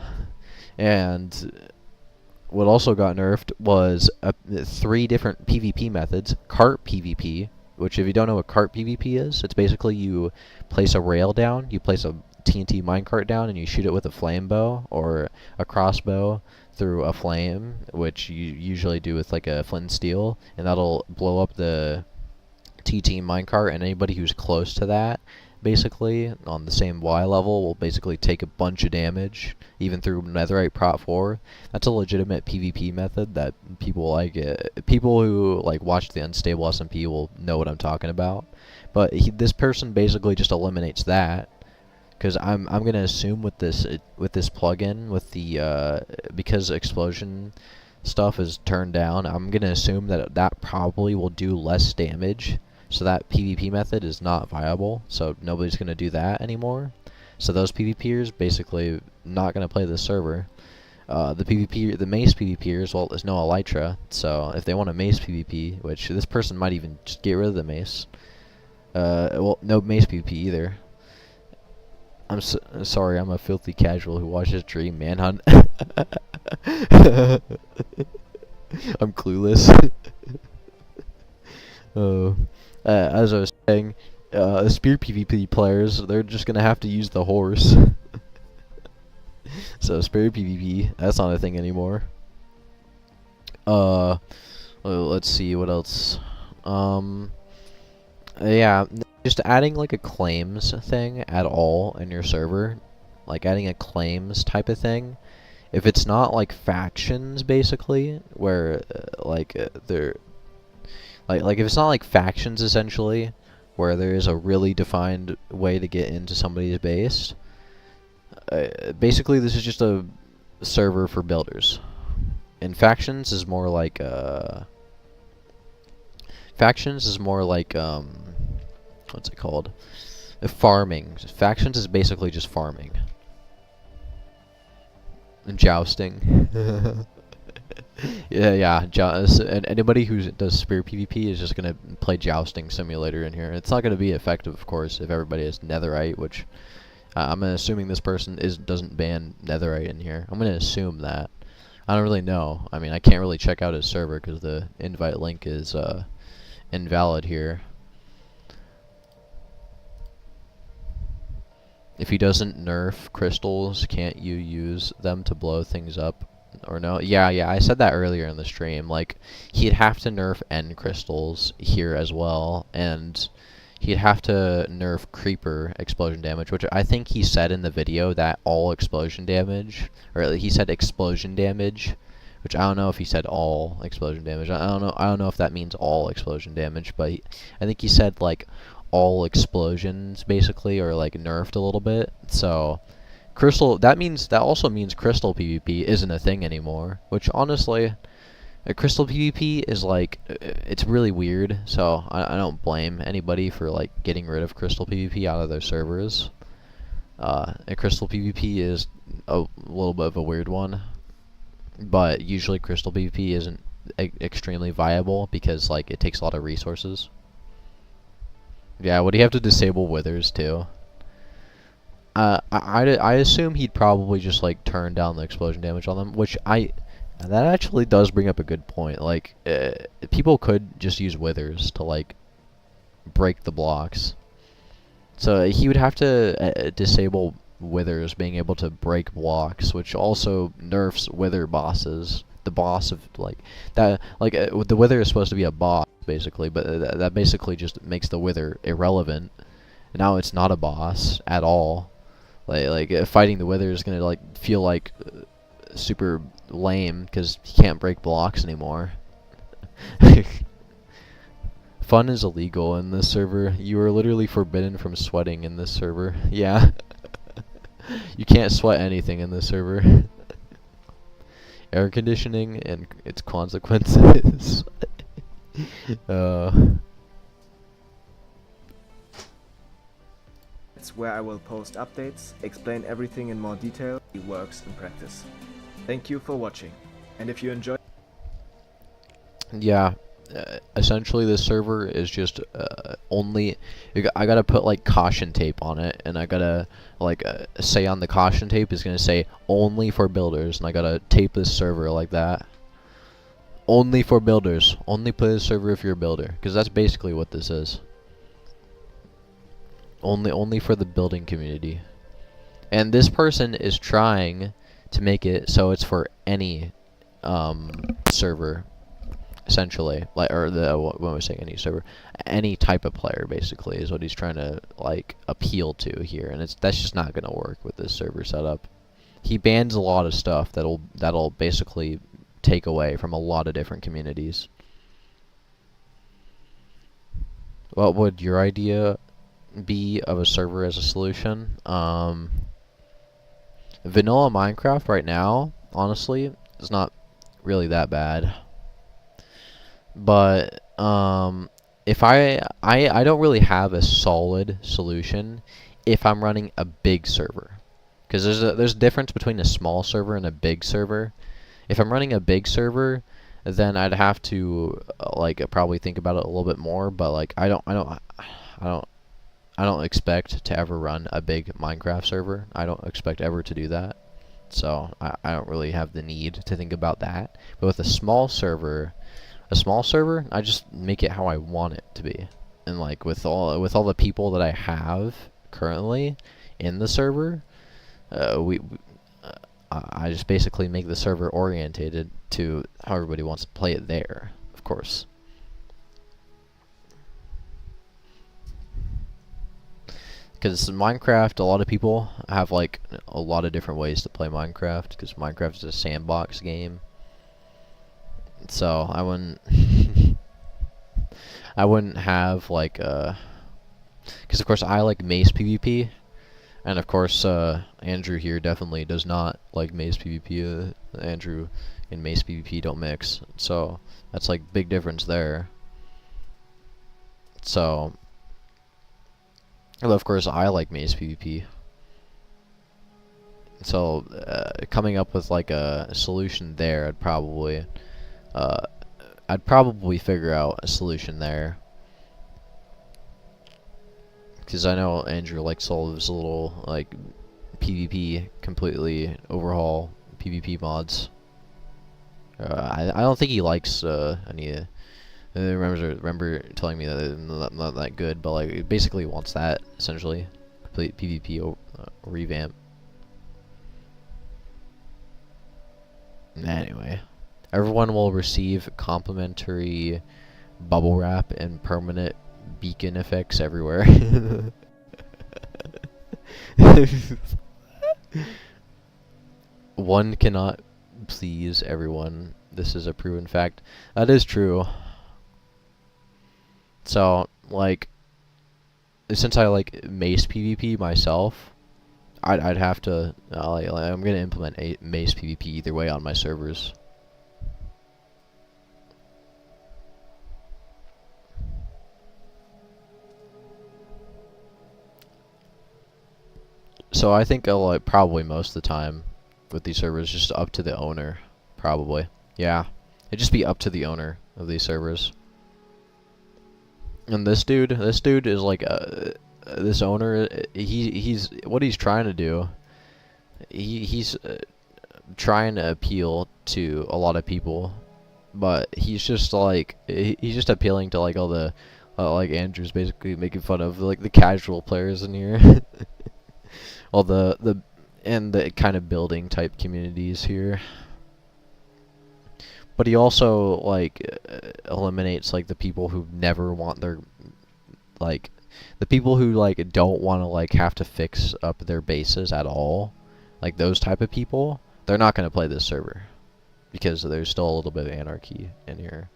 And what also got nerfed was 3 different PvP methods. Cart PvP, which if you don't know what cart PvP is, it's basically you place a rail down, you place a TNT minecart down, and you shoot it with a flame bow or a crossbow through a flame, which you usually do with like a flint and steel, and that'll blow up the TNT minecart, and anybody who's close to that, basically, on the same Y level, will basically take a bunch of damage, even through Netherite Prot 4. That's a legitimate PvP method that people like. People who like watch the Unstable SMP will know what I'm talking about. But this person basically just eliminates that, because I'm gonna assume with this plugin, with the because explosion stuff is turned down, I'm gonna assume that probably will do less damage. So that PvP method is not viable, so nobody's going to do that anymore. So those PvPers basically not going to play this server. The Mace PvPers, well, there's no Elytra, so if they want a Mace PvP, which this person might even just get rid of the Mace. Well, no Mace PvP either. I'm sorry, I'm a filthy casual who watches Dream Manhunt. I'm clueless. Oh. As I was saying, spear PvP players, they're just gonna have to use the horse. So spear PvP, that's not a thing anymore. Let's see what else. Yeah, just adding like a claims thing at all in your server, like adding a claims type of thing. If it's not like factions, basically, where they're like if it's not like factions essentially, where there is a really defined way to get into somebody's base. Basically, this is just a server for builders, and factions is more like what's it called? Farming. Factions is basically just farming and jousting. Yeah. And anybody who does spear PvP is just gonna play jousting simulator in here. It's not gonna be effective, of course, if everybody has netherite, which I'm assuming this person doesn't ban netherite in here. I'm gonna assume that. I don't really know. I mean, I can't really check out his server because the invite link is invalid here. If he doesn't nerf crystals, can't you use them to blow things up? Or no? Yeah, I said that earlier in the stream. Like, he'd have to nerf end crystals here as well, and he'd have to nerf creeper explosion damage, which I think he said in the video that all explosion damage, or he said explosion damage, which I don't know if he said all explosion damage. I don't know if that means all explosion damage, but I think he said like all explosions basically, or like nerfed a little bit. So crystal, that also means crystal PvP isn't a thing anymore, which honestly, a crystal PvP is like, it's really weird, so I don't blame anybody for like getting rid of crystal PvP out of their servers. A crystal PvP is a little bit of a weird one, but usually crystal PvP isn't extremely viable because like it takes a lot of resources. Yeah, would he have to disable withers too? I assume he'd probably just like turn down the explosion damage on them, which that actually does bring up a good point. Like, people could just use withers to like break the blocks. So he would have to disable withers being able to break blocks, which also nerfs wither bosses. The boss of like that, like the wither is supposed to be a boss basically, but that basically just makes the wither irrelevant. Now it's not a boss at all. Like fighting the wither is gonna like feel like super lame because he can't break blocks anymore. Fun is illegal in this server. You are literally forbidden from sweating in this server. Yeah. You can't sweat anything in this server. Air conditioning and its consequences. uh, It's where I will post updates, explain everything in more detail, it works in practice. Thank you for watching, and if you enjoyed, yeah. Essentially, this server is just only. I gotta put like caution tape on it, and I gotta like say on the caution tape is gonna say only for builders, and I gotta tape this server like that. Only for builders. Only play this server if you're a builder, because that's basically what this is. Only for the building community. And this person is trying to make it so it's for any server. Essentially, like, or what am I saying? Any server, any type of player, basically, is what he's trying to like appeal to here, and that's just not gonna work with this server setup. He bans a lot of stuff that'll basically take away from a lot of different communities. What would your idea be of a server as a solution? Vanilla Minecraft right now, honestly, is not really that bad. But if I don't really have a solid solution if I'm running a big server, because there's a difference between a small server and a big server. If I'm running a big server, then I'd have to like probably think about it a little bit more. But like I don't expect to ever run a big Minecraft server. I don't expect ever to do that. So I don't really have the need to think about that. But with a small server, I just make it how I want it to be, and like with all the people that I have currently in the server, I just basically make the server orientated to how everybody wants to play it there, of course. Because Minecraft, a lot of people have like a lot of different ways to play Minecraft, because Minecraft is a sandbox game. So I wouldn't have like because of course I like Mace PvP, and of course Andrew here definitely does not like Mace PvP. Andrew and Mace PvP don't mix, so that's like big difference there. So, well, of course I like Mace PvP. So coming up with like a solution there, I'd probably figure out a solution there, because I know Andrew likes all of his little like PvP completely overhaul PvP mods. I don't think he likes any. Remember telling me that they're not that good, but like he basically wants that essentially, complete PvP revamp. Anyway. Everyone will receive complimentary bubble wrap and permanent beacon effects everywhere. One cannot please everyone. This is a proven fact. That is true. So, like, since I like Mace PvP myself, I'd have to. I'm gonna implement a Mace PvP either way on my servers. So I think like probably most of the time with these servers just up to the owner, probably. Yeah, it'd just be up to the owner of these servers. And this dude is like this owner. He's what he's trying to do. He's trying to appeal to a lot of people, but he's just like he's just appealing to like all the like Andrew's basically making fun of like the casual players in here. All the kind of building type communities here. But he also like eliminates like the people who never want their like the people who like don't want to like have to fix up their bases at all. Like those type of people, they're not going to play this server because there's still a little bit of anarchy in here.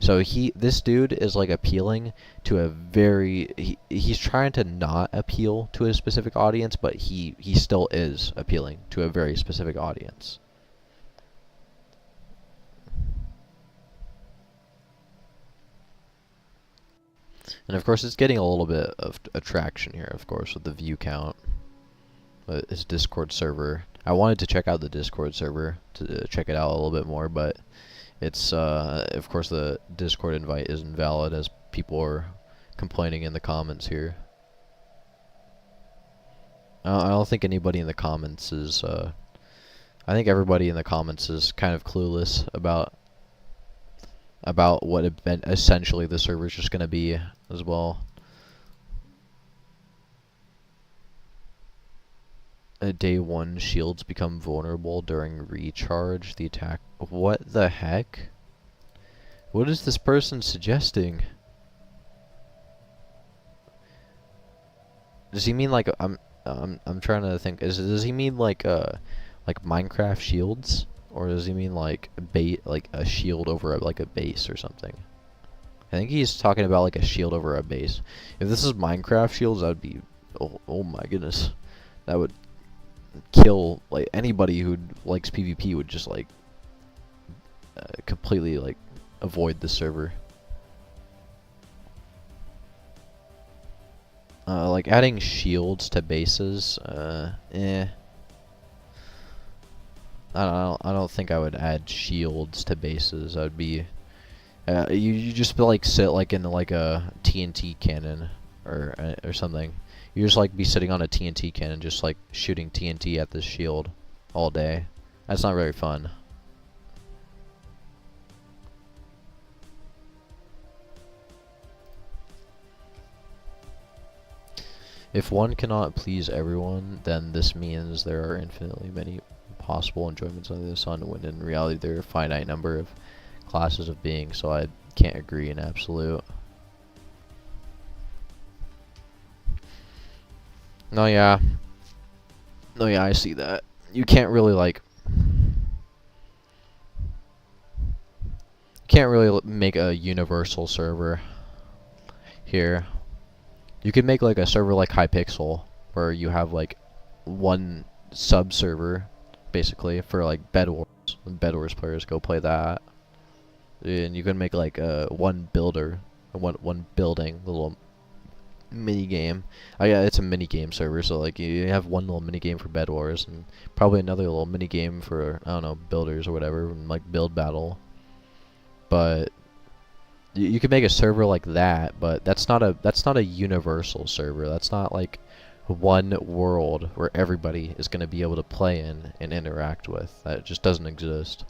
So this dude is like appealing to a he's trying to not appeal to a specific audience, but he still is appealing to a very specific audience. And of course, it's getting a little bit of attraction here, of course, with the view count. His Discord server. I wanted to check out the Discord server to check it out a little bit more, but it's, of course, the Discord invite is invalid as people are complaining in the comments here. I don't think anybody in the comments is, I think everybody in the comments is kind of clueless about what essentially the server is just going to be as well. Day 1 shields become vulnerable during recharge. The attack. What the heck? What is this person suggesting? Does he mean like I'm trying to think. Does he mean like Minecraft shields, or does he mean like a shield over like a base or something? I think he's talking about like a shield over a base. If this is Minecraft shields, that would be oh my goodness, that would kill like anybody who likes PvP would just like completely like avoid the server. Like adding shields to bases, I don't think I would add shields to bases. I would be, you just like sit like in like a TNT cannon or something. You just like be sitting on a TNT cannon, just like shooting TNT at this shield all day. That's not very fun. If one cannot please everyone, then this means there are infinitely many possible enjoyments under the sun, when in reality there are a finite number of classes of beings, so I can't agree in absolute. No, yeah, I see that. You can't really like, make a universal server here. You could make like a server like Hypixel, where you have like one sub server basically for like Bed Wars. Bed Wars players go play that, and you can make like one builder, one building, little mini game. Yeah, it's a mini game server, so like you have one little mini game for Bed Wars and probably another little mini game for, I don't know, builders or whatever, and like build battle. But you could make a server like that, but that's not a universal server. That's not like one world where everybody is going to be able to play in and interact with. That just doesn't exist.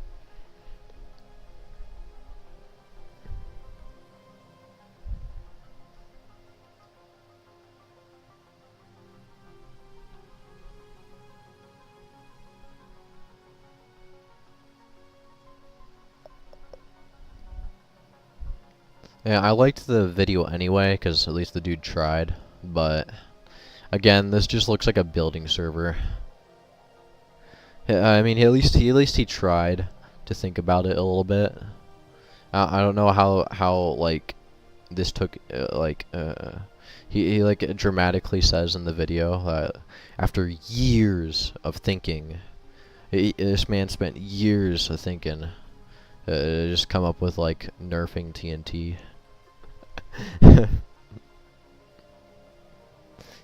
Yeah, I liked the video anyway, because at least the dude tried, but again, this just looks like a building server. Yeah, I mean, at least he tried to think about it a little bit. I don't know how like this took he like dramatically says in the video that after years of thinking, this man spent years of thinking to just come up with like nerfing TNT.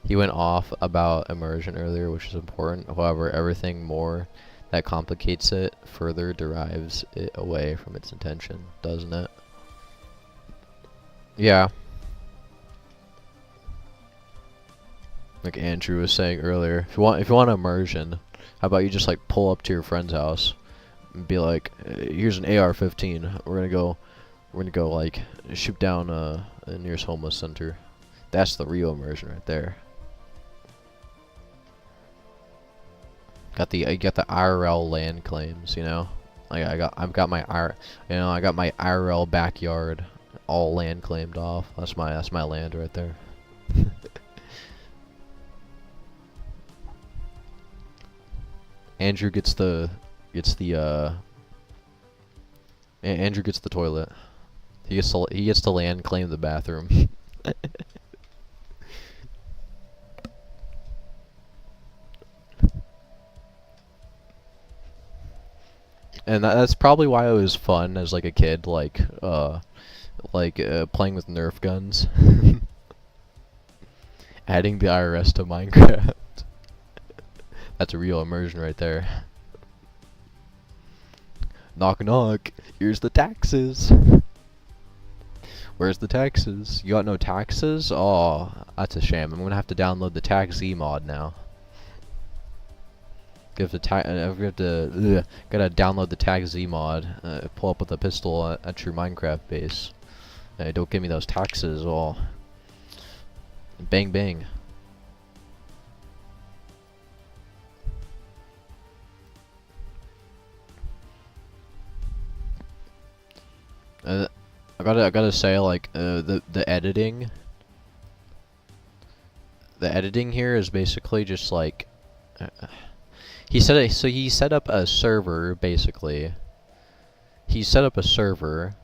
He went off about immersion earlier, which is important. However, everything more that complicates it further derives it away from its intention, doesn't it? Yeah. Like Andrew was saying earlier, if you want immersion, how about you just like pull up to your friend's house and be like, here's an AR-15. We're gonna go like shoot down the nearest homeless center. That's the real immersion right there. You got the IRL land claims, you know. I've got my IRL backyard all land claimed off. That's my land right there. Andrew gets the Andrew gets the toilet. He gets to land claim the bathroom. And that's probably why it was fun as like a kid, playing with Nerf guns. Adding the IRS to Minecraft. That's a real immersion right there. Knock knock. Here's the taxes. Where's the taxes? You got no taxes? Oh, that's a shame. I'm gonna have to download the TaxZ mod now. Gotta download the TaxZ mod. Pull up with a pistol at your Minecraft base. Don't give me those taxes. Oh, bang bang. I gotta say, like, the editing here is basically just like he set up a server, basically. He set up a server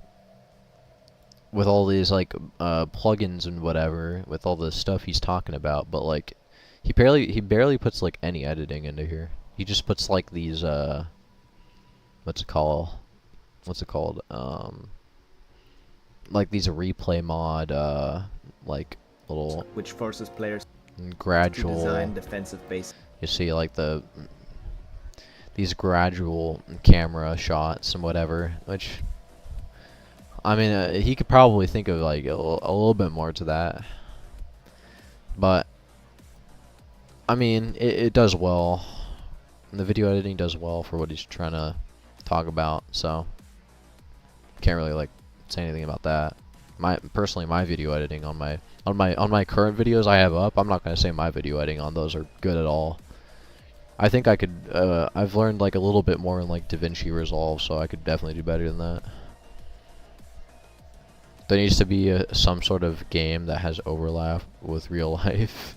with all these like plugins and whatever, with all the stuff he's talking about, but like he barely puts like any editing into here. He just puts like these what's it called? Like these replay mod, like little which forces players gradual to design defensive base. You see like these gradual camera shots and whatever, which I mean he could probably think of like a little bit more to that, but I mean it does well. The video editing does well for what he's trying to talk about, so can't really like say anything about that. Personally, my video editing on my current videos I have up, I'm not gonna say my video editing on those are good at all. I think I could. I've learned like a little bit more in like DaVinci Resolve, so I could definitely do better than that. There needs to be some sort of game that has overlap with real life.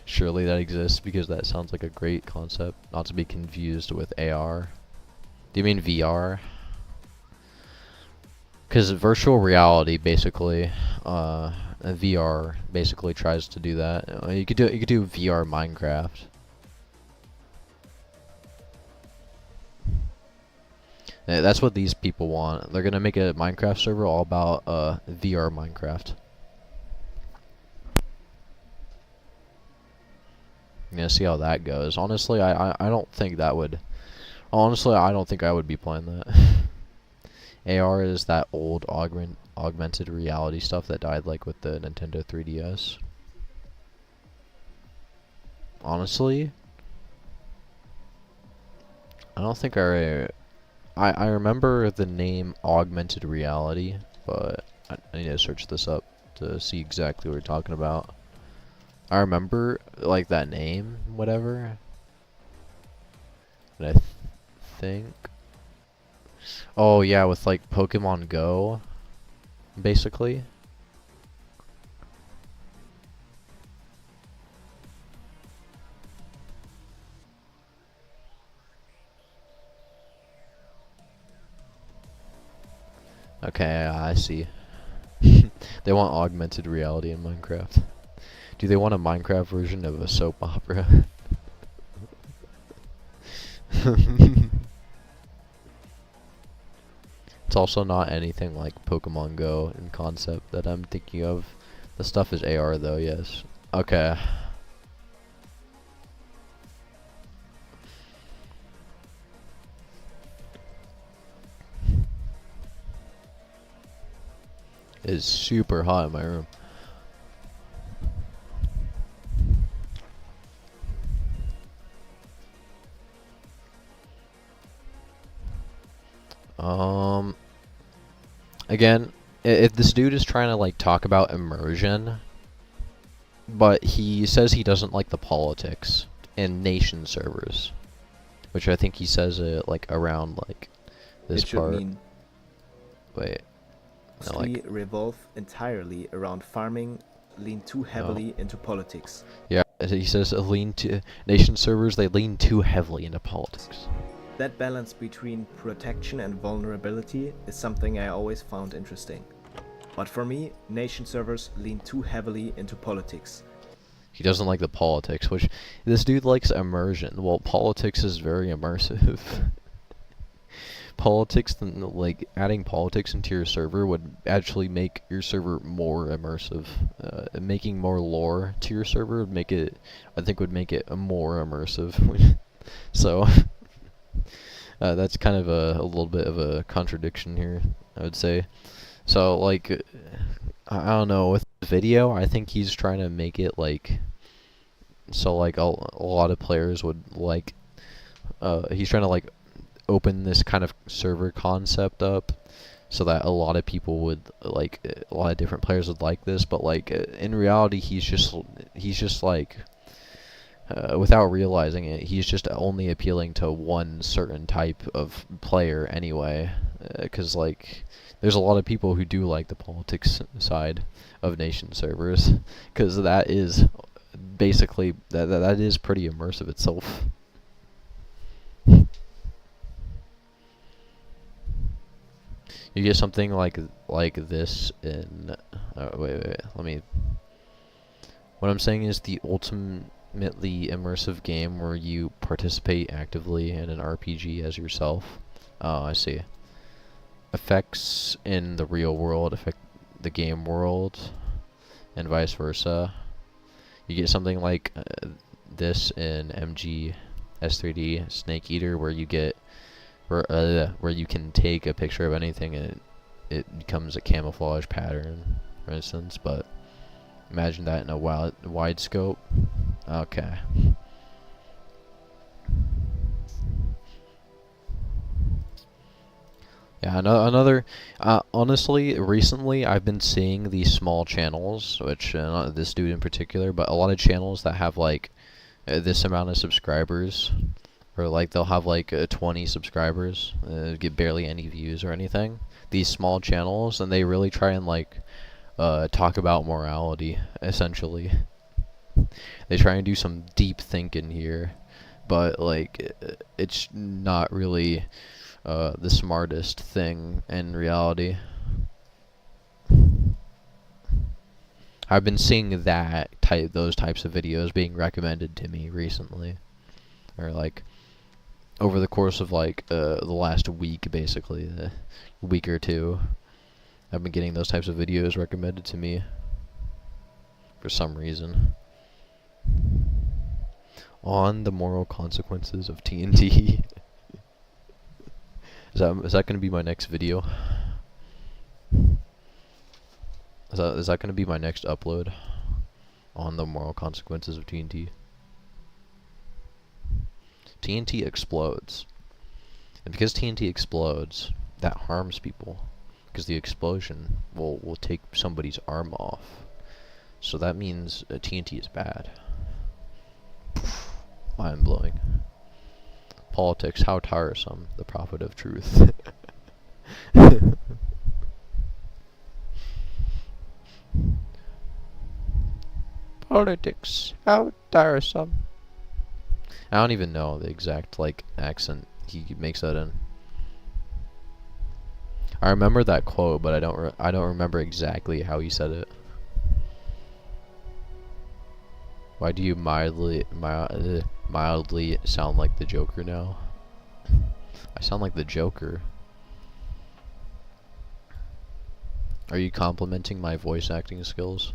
Surely that exists, because that sounds like a great concept. Not to be confused with AR. Do you mean VR? Because virtual reality basically, VR basically tries to do that. You could do VR Minecraft. That's what these people want. They're gonna make a Minecraft server all about VR Minecraft. Yeah, see how that goes. Honestly, I don't think that would. Honestly, I don't think I would be playing that. AR is that old augmented reality stuff that died like with the Nintendo 3DS. Honestly, I don't think I remember the name augmented reality, but I need to search this up to see exactly what we're talking about. I remember like that name, whatever. And I think. Oh yeah, with like Pokemon Go, basically. Okay, I see. They want augmented reality in Minecraft. Do they want a Minecraft version of a soap opera? It's also not anything like Pokemon Go in concept that I'm thinking of. The stuff is AR though, yes. Okay. It's super hot in my room. Again, if this dude is trying to like talk about immersion, but he says he doesn't like the politics in nation servers, which I think he says like around like this part. Mean wait, no, like revolve entirely around farming, lean too heavily into politics. Yeah, he says nation servers, they lean too heavily into politics. That balance between protection and vulnerability is something I always found interesting. But for me, nation servers lean too heavily into politics. He doesn't like the politics, which this dude likes immersion. Well, politics is very immersive. politics, then like adding politics into your server would actually make your server more immersive. Making more lore to your server would make it, I think, would make it more immersive. So that's kind of a little bit of a contradiction here, I would say. So like, I don't know, with the video, I think he's trying to make it like, so like a lot of players would like, he's trying to like open this kind of server concept up so that a lot of people would like, a lot of different players would like this, but like in reality he's just like, without realizing it, he's just only appealing to one certain type of player anyway, because like there's a lot of people who do like the politics side of nation servers, because that is basically that is pretty immersive itself. You get something like this in wait, let me, what I'm saying is the ultimately immersive game where you participate actively in an RPG as yourself. Oh, I see. Effects in the real world affect the game world, and vice versa. You get something like this in MG S3D Snake Eater, where you get where you can take a picture of anything and it becomes a camouflage pattern, for instance. But imagine that in a wide scope. Okay. Yeah, another, honestly, recently I've been seeing these small channels, which, not this dude in particular, but a lot of channels that have like this amount of subscribers, or like they'll have like 20 subscribers, get barely any views or anything. These small channels, and they really try and like talk about morality, essentially. They try and do some deep thinking here, but like it's not really the smartest thing in reality. I've been seeing those types of videos being recommended to me recently, or like over the course of like the last week, basically, a week or two. I've been getting those types of videos recommended to me for some reason. On the moral consequences of TNT. Is that going to be my next video? Is that going to be my next upload? On the moral consequences of TNT. TNT explodes. And because TNT explodes, that harms people. Because the explosion will take somebody's arm off. So that means TNT is bad. Mind blowing. Politics, how tiresome. The prophet of truth. Politics, how tiresome. I don't even know the exact like accent he makes that in. I remember that quote, but I don't remember exactly how he said it. Why do you mildly sound like the Joker now? I sound like the Joker. Are you complimenting my voice acting skills?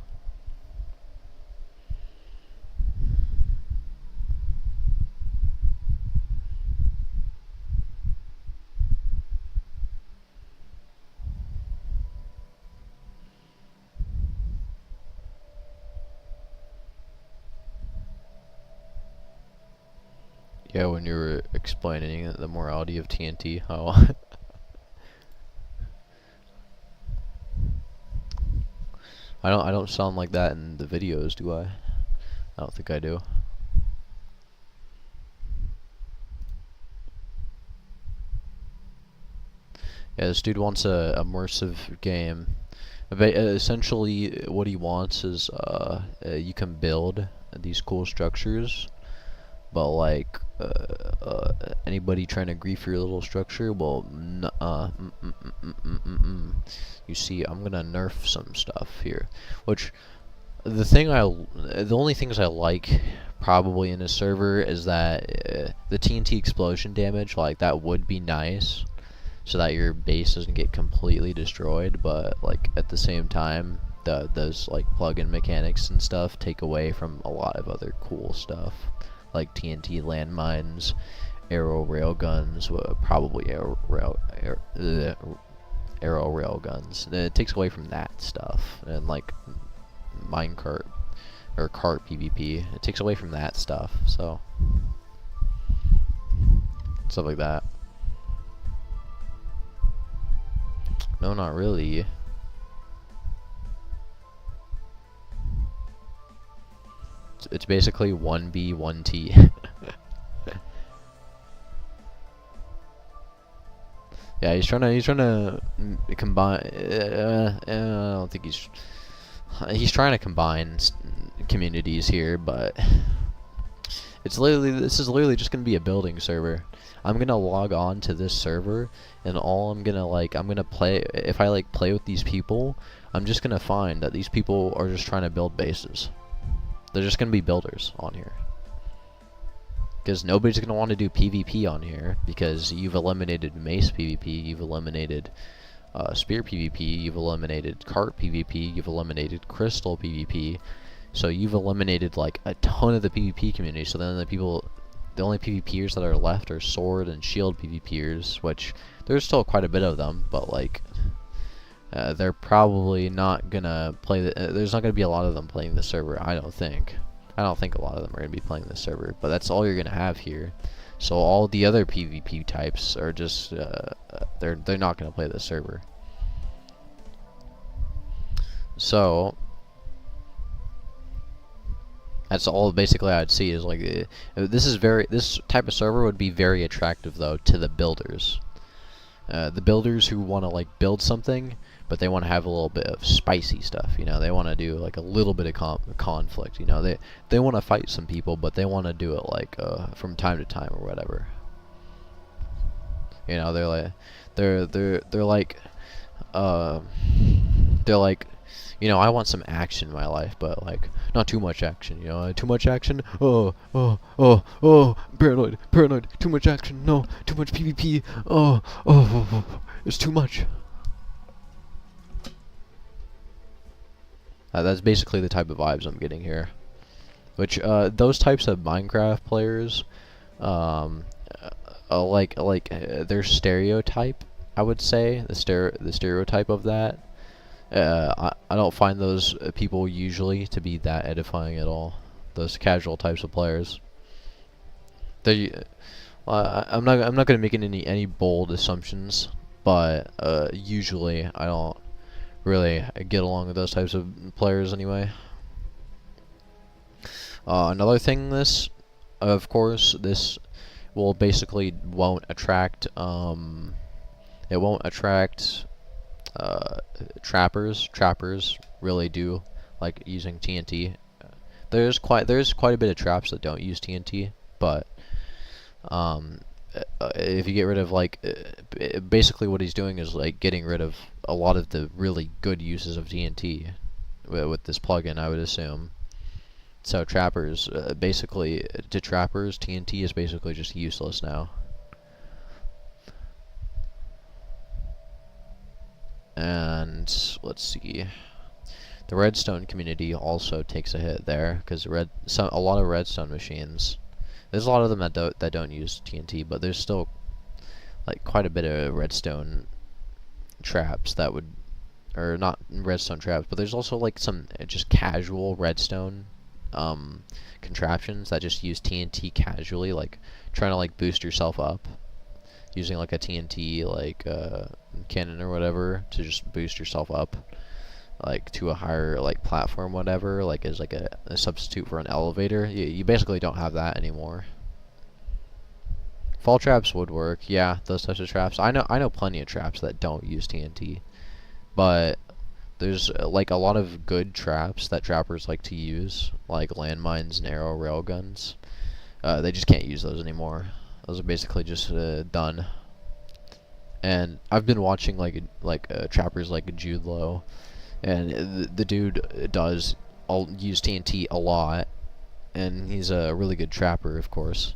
Yeah, when you were explaining the morality of TNT, how I don't sound like that in the videos, do I? I don't think I do. Yeah, this dude wants a immersive game. But essentially, what he wants is you can build these cool structures, but like anybody trying to grief your little structure, well, you see, I'm gonna nerf some stuff here. Which the only things I like probably in a server is that the TNT explosion damage, like that would be nice. so that your base doesn't get completely destroyed, but like at the same time, those like plug-in mechanics and stuff take away from a lot of other cool stuff, like TNT landmines, arrow rail guns, probably arrow rail guns. It takes away from that stuff, and like minecart or cart PvP, it takes away from that stuff. So stuff like that. No, not really. It's basically 1B, 1T. Yeah, he's trying to combine. I don't think he's trying to combine communities here, but this is literally just gonna be a building server. I'm gonna log on to this server, and all I'm gonna play. If I like play with these people, I'm just gonna find that these people are just trying to build bases. They're just gonna be builders on here. Because nobody's going to want to do PvP on here, because you've eliminated Mace PvP, you've eliminated Spear PvP, you've eliminated Cart PvP, you've eliminated Crystal PvP, so you've eliminated like a ton of the PvP community. So then the only PvPers that are left are Sword and Shield PvPers, which there's still quite a bit of them, but like they're probably not going to play, there's not going to be a lot of them playing the server, I don't think. I don't think a lot of them are going to be playing this server, but that's all you're going to have here. So all the other PvP types are just, they're not going to play this server. So that's all basically I'd see is like, this type of server would be very attractive though to the builders. The builders who want to like build something, but they want to have a little bit of spicy stuff, you know. They want to do like a little bit of conflict, you know. They want to fight some people, but they want to do it like from time to time or whatever. You know, they're like, you know, I want some action in my life, but like not too much action, you know. Too much action, paranoid, too much action, no, too much PvP, it's too much. That's basically the type of vibes I'm getting here. Which those types of Minecraft players, their stereotype, I would say, the stereotype of that. I don't find those people usually to be that edifying at all. Those casual types of players. I'm not gonna make any bold assumptions, but usually I don't really get along with those types of players anyway. Another thing, of course, this will basically won't attract trappers. Trappers really do like using TNT. There's quite a bit of traps that don't use TNT, but if you get rid of like basically what he's doing is like getting rid of a lot of the really good uses of TNT with this plugin, I would assume. So trappers, basically to trappers, TNT is basically just useless now. And let's see, the redstone community also takes a hit there, because a lot of redstone machines, there's a lot of them that don't use TNT, but there's still like quite a bit of redstone traps that would, or not redstone traps, but there's also like some just casual redstone contraptions that just use TNT casually, like trying to like boost yourself up using like a TNT like cannon or whatever to just boost yourself up like to a higher like platform, whatever, like as like a substitute for an elevator. You basically don't have that anymore. Fall traps would work, yeah, those types of traps. I know plenty of traps that don't use TNT, but there's like a lot of good traps that trappers like to use, like landmines and arrow railguns. They just can't use those anymore. Those are basically just done. And I've been watching like trappers like Jude Law, and the dude does use TNT a lot, and he's a really good trapper, of course.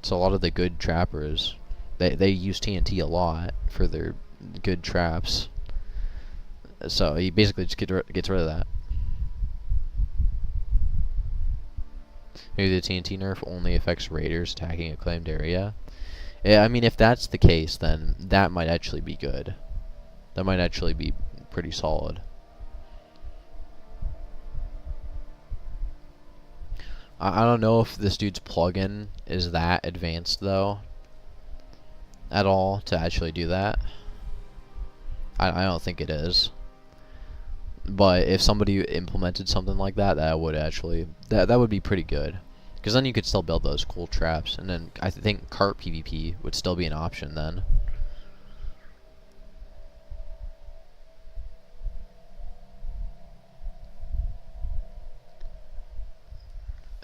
So a lot of the good trappers They use TNT a lot for their good traps. So he basically just gets rid of that. Maybe the TNT nerf only affects raiders attacking a claimed area. Yeah, I mean, if that's the case, then that might actually be good. That might actually be pretty solid. I don't know if this dude's plugin is that advanced, though, at all, to actually do that. I don't think it is. But if somebody implemented something like that, that would actually, that would be pretty good. Because then you could still build those cool traps, and then I think cart PvP would still be an option then.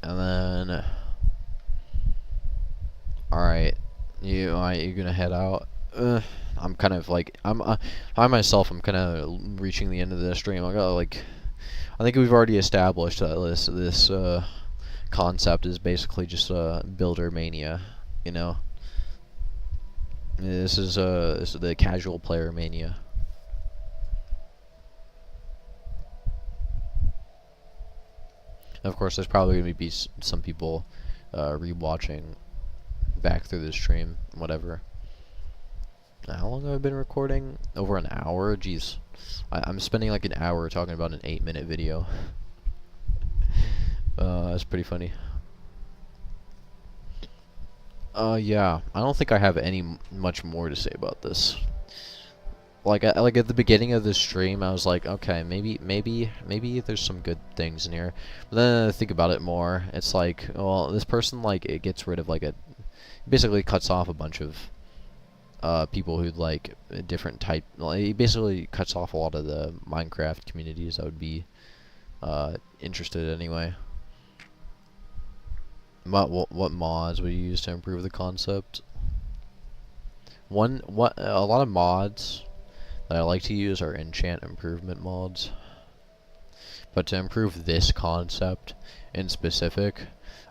And then, alright, you're gonna head out. I'm kind of like, I myself, I'm kind of reaching the end of the stream. I think we've already established that this concept is basically just builder mania, you know. This is the casual player mania. Of course, there's probably gonna be some people rewatching back through the stream, whatever. How long have I been recording? Over an hour? Jeez. I'm spending like an hour talking about an 8-minute video. That's pretty funny. Yeah. I don't think I have much more to say about this. Like at the beginning of the stream, I was like, okay, maybe there's some good things in here. But then I think about it more. It's like, well, this person, like, it gets rid of basically cuts off a bunch of people who like a different type. Like, he basically cuts off a lot of the Minecraft communities that would be interested anyway. What mods would you use to improve the concept? A lot of mods that I like to use are enchant improvement mods. But to improve this concept in specific,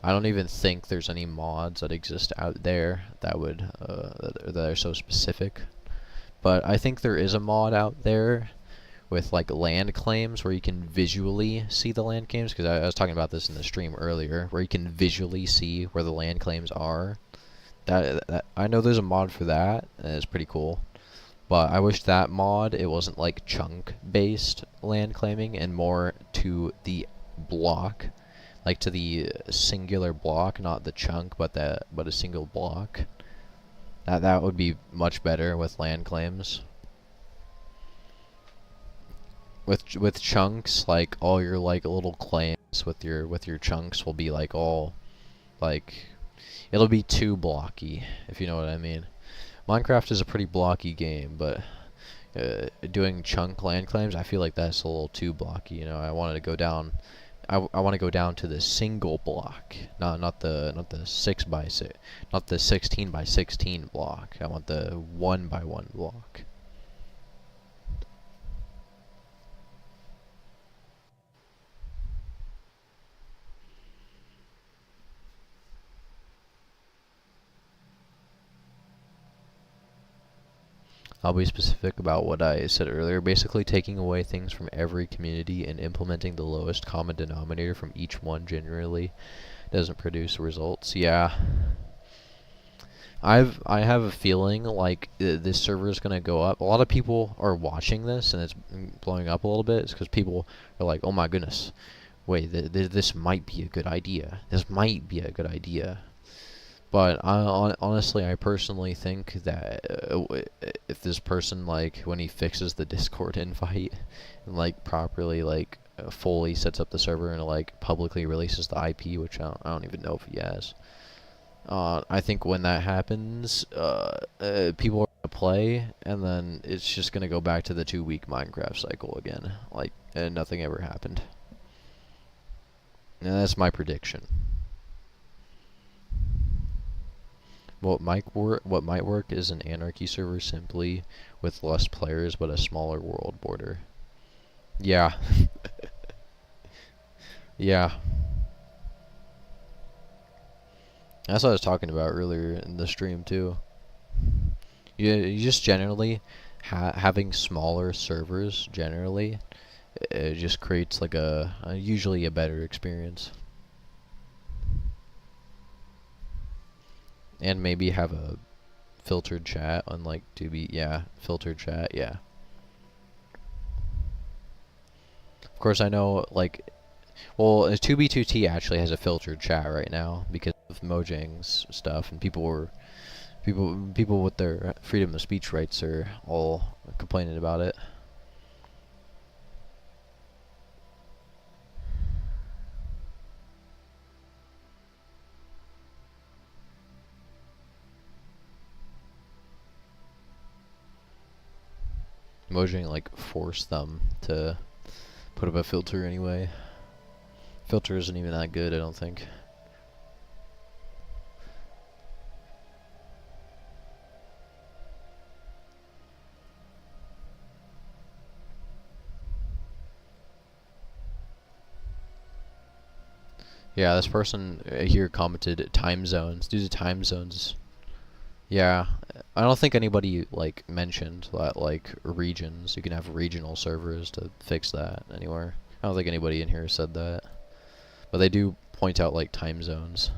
I don't even think there's any mods that exist out there that would that are so specific. But I think there is a mod out there with like land claims where you can visually see the land claims, because I was talking about this in the stream earlier, where you can visually see where the land claims are. That I know there's a mod for that, and it's pretty cool. But I wish that mod, it wasn't like chunk based land claiming and more to the block, like to the singular block, not the chunk, but a single block. That would be much better with land claims. With chunks, like all your like little claims with your chunks will be like all like, it'll be too blocky, if you know what I mean. Minecraft is a pretty blocky game, but doing chunk land claims, I feel like that's a little too blocky. You know, I wanted to go down. I want to go down to the single block, not the 6 by 6, not the 16 by 16 block. I want the 1 by 1 block. I'll be specific about what I said earlier, basically taking away things from every community and implementing the lowest common denominator from each one generally doesn't produce results. Yeah. I have a feeling like this server is going to go up. A lot of people are watching this and it's blowing up a little bit. It's because people are like, oh my goodness, wait, this might be a good idea. This might be a good idea. But honestly, I personally think that if this person, like, when he fixes the Discord invite and like properly like fully sets up the server and like publicly releases the IP, which I don't even know if he has. I think when that happens, people are gonna play, and then it's just gonna go back to the 2-week Minecraft cycle again, like, and nothing ever happened. And that's my prediction. What might work is an anarchy server simply with less players but a smaller world border. Yeah. Yeah. That's what I was talking about earlier in the stream too. You just generally having smaller servers generally, it just creates like a usually a better experience. And maybe have a filtered chat, unlike 2B. Yeah, filtered chat. Yeah. Of course, I know like, well, 2B2T actually has a filtered chat right now because of Mojang's stuff, and people with their freedom of speech rights are all complaining about it. Mojang like forced them to put up a filter anyway. Filter isn't even that good, I don't think. Yeah, this person here commented time zones. Due to time zones. Yeah, I don't think anybody like mentioned that like regions. You can have regional servers to fix that anywhere. I don't think anybody in here said that. But they do point out like time zones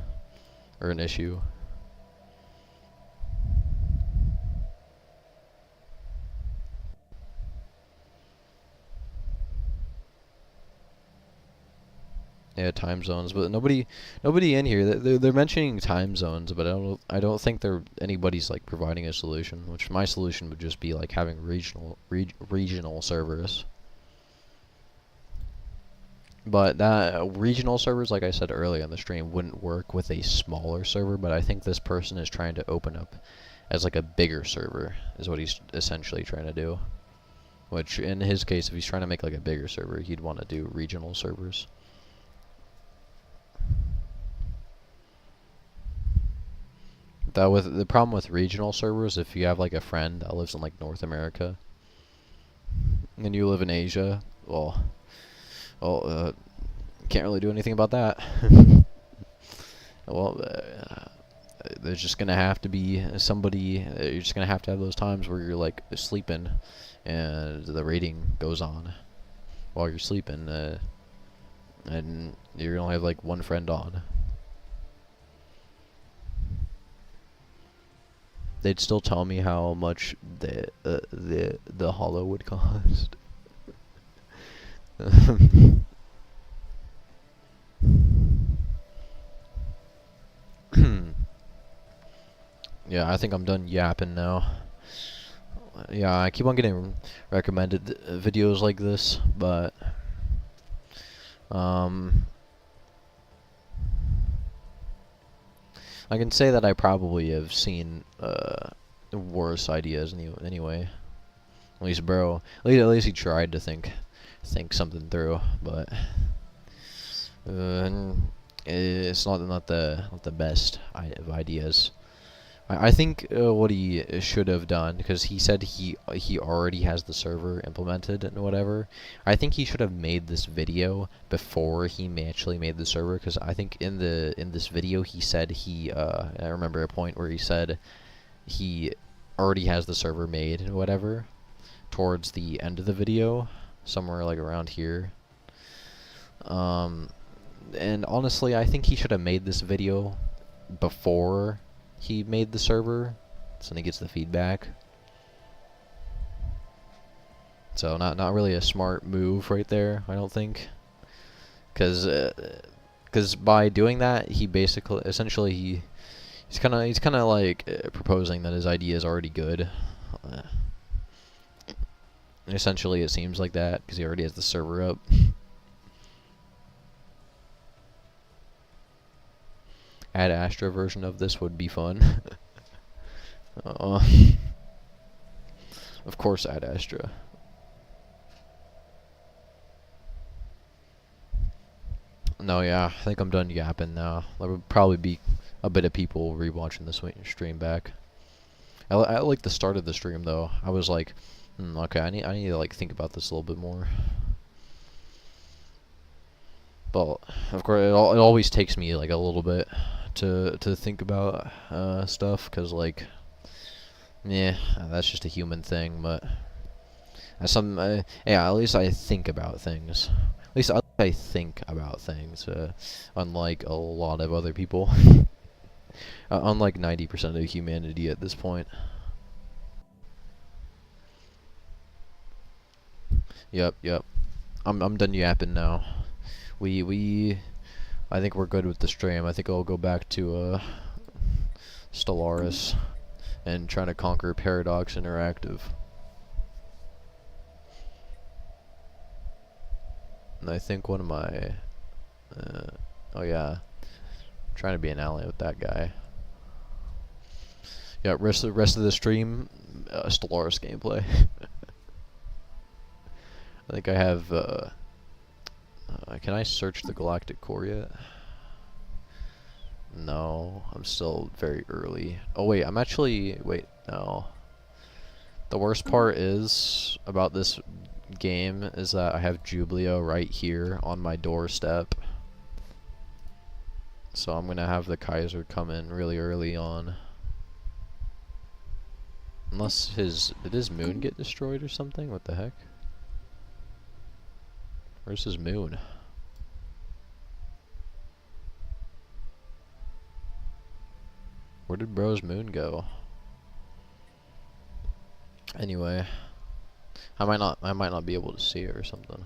are an issue. Yeah, time zones, but nobody in here. They're mentioning time zones, but I don't think anybody's like providing a solution. Which my solution would just be like having regional servers. But that regional servers, like I said earlier in the stream, wouldn't work with a smaller server. But I think this person is trying to open up as like a bigger server, is what he's essentially trying to do. Which in his case, if he's trying to make like a bigger server, he'd want to do regional servers. The problem with regional servers, if you have like a friend that lives in like North America, and you live in Asia, well, can't really do anything about that. Well, there's just gonna have to be somebody. You're just gonna have to have those times where you're like sleeping, and the rating goes on while you're sleeping, and you only have like one friend on. They'd still tell me how much the hollow would cost. Yeah, I think I'm done yapping now. Yeah, I keep on getting recommended videos like this, but I can say that I probably have seen worse ideas anyway. At least, bro. At least he tried to think something through, but it's not the best of ideas. I think what he should have done, because he said he already has the server implemented and whatever. I think he should have made this video before he actually made the server, because I think in this video he said I remember a point where he said he already has the server made and whatever. Towards the end of the video, somewhere like around here. And honestly, I think he should have made this video before he made the server, so he gets the feedback. So not really a smart move right there, I don't think, because by doing that, he basically he's kind of like proposing that his idea is already good. Essentially, it seems like that because he already has the server up. Ad Astra version of this would be fun. Of course, Ad Astra. No, yeah, I think I'm done yapping now. There would probably be a bit of people rewatching this stream back. I like the start of the stream though. I was like, okay, I need to like think about this a little bit more. But of course, it always takes me like a little bit to think about stuff, because like Yeah, that's just a human thing, but yeah, at least I think about things. At least I think about things, unlike a lot of other people. Unlike 90% of humanity at this point. Yep. I'm done yapping now. I think we're good with the stream. I think I'll go back to Stellaris and trying to conquer Paradox Interactive. And I think one of my oh yeah, I'm trying to be an ally with that guy. Yeah, rest of the stream, Stellaris gameplay. I think I have. Can I search the galactic core yet? No, I'm still very early. Oh wait, I'm actually. Wait, no. The worst part is about this game is that I have Jubileo right here on my doorstep. So I'm gonna have the Kaiser come in really early on. Unless did his moon get destroyed or something? What the heck? Where's his moon? Where did bro's moon go? Anyway, I might not be able to see it or something.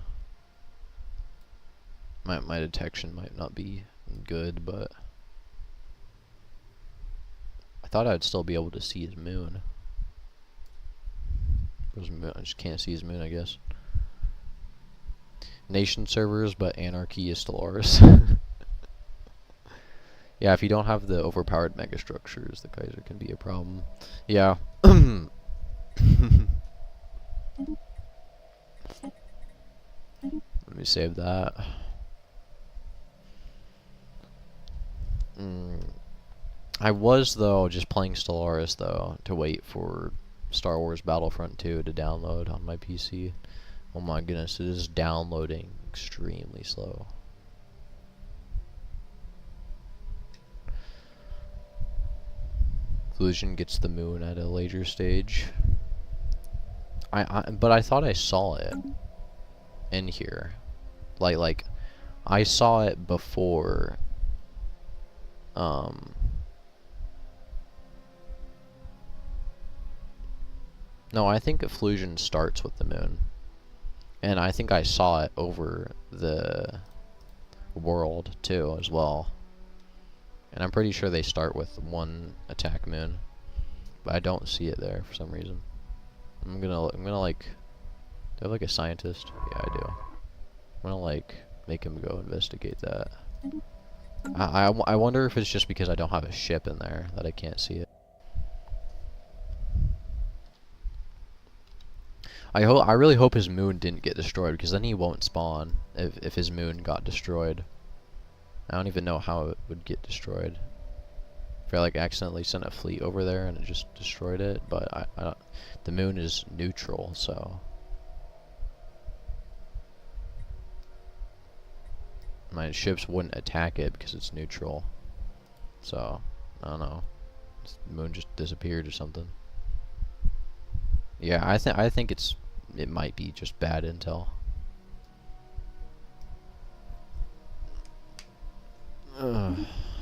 My detection might not be good, but I thought I'd still be able to see his moon. I just can't see his moon, I guess. Nation servers, but anarchy is Stellaris. Yeah, if you don't have the overpowered megastructures, the Kaiser can be a problem. Yeah. Let me save that. I was, though, just playing Stellaris, though, to wait for Star Wars Battlefront 2 to download on my PC. Oh my goodness, it is downloading extremely slow. Fusion gets the moon at a later stage. But I thought I saw it in here. Like I saw it before no, I think Fusion starts with the moon. And I think I saw it over the world too as well. And I'm pretty sure they start with one attack moon, but I don't see it there for some reason. I'm gonna like, do I have like a scientist? Yeah, I do. I'm gonna like make him go investigate that. I wonder if it's just because I don't have a ship in there that I can't see it. I really hope his moon didn't get destroyed, because then he won't spawn if his moon got destroyed. I don't even know how it would get destroyed. If I like accidentally sent a fleet over there and it just destroyed it, but I don't, the moon is neutral, so my ships wouldn't attack it because it's neutral. So I don't know. The moon just disappeared or something. Yeah, I think it might be just bad intel.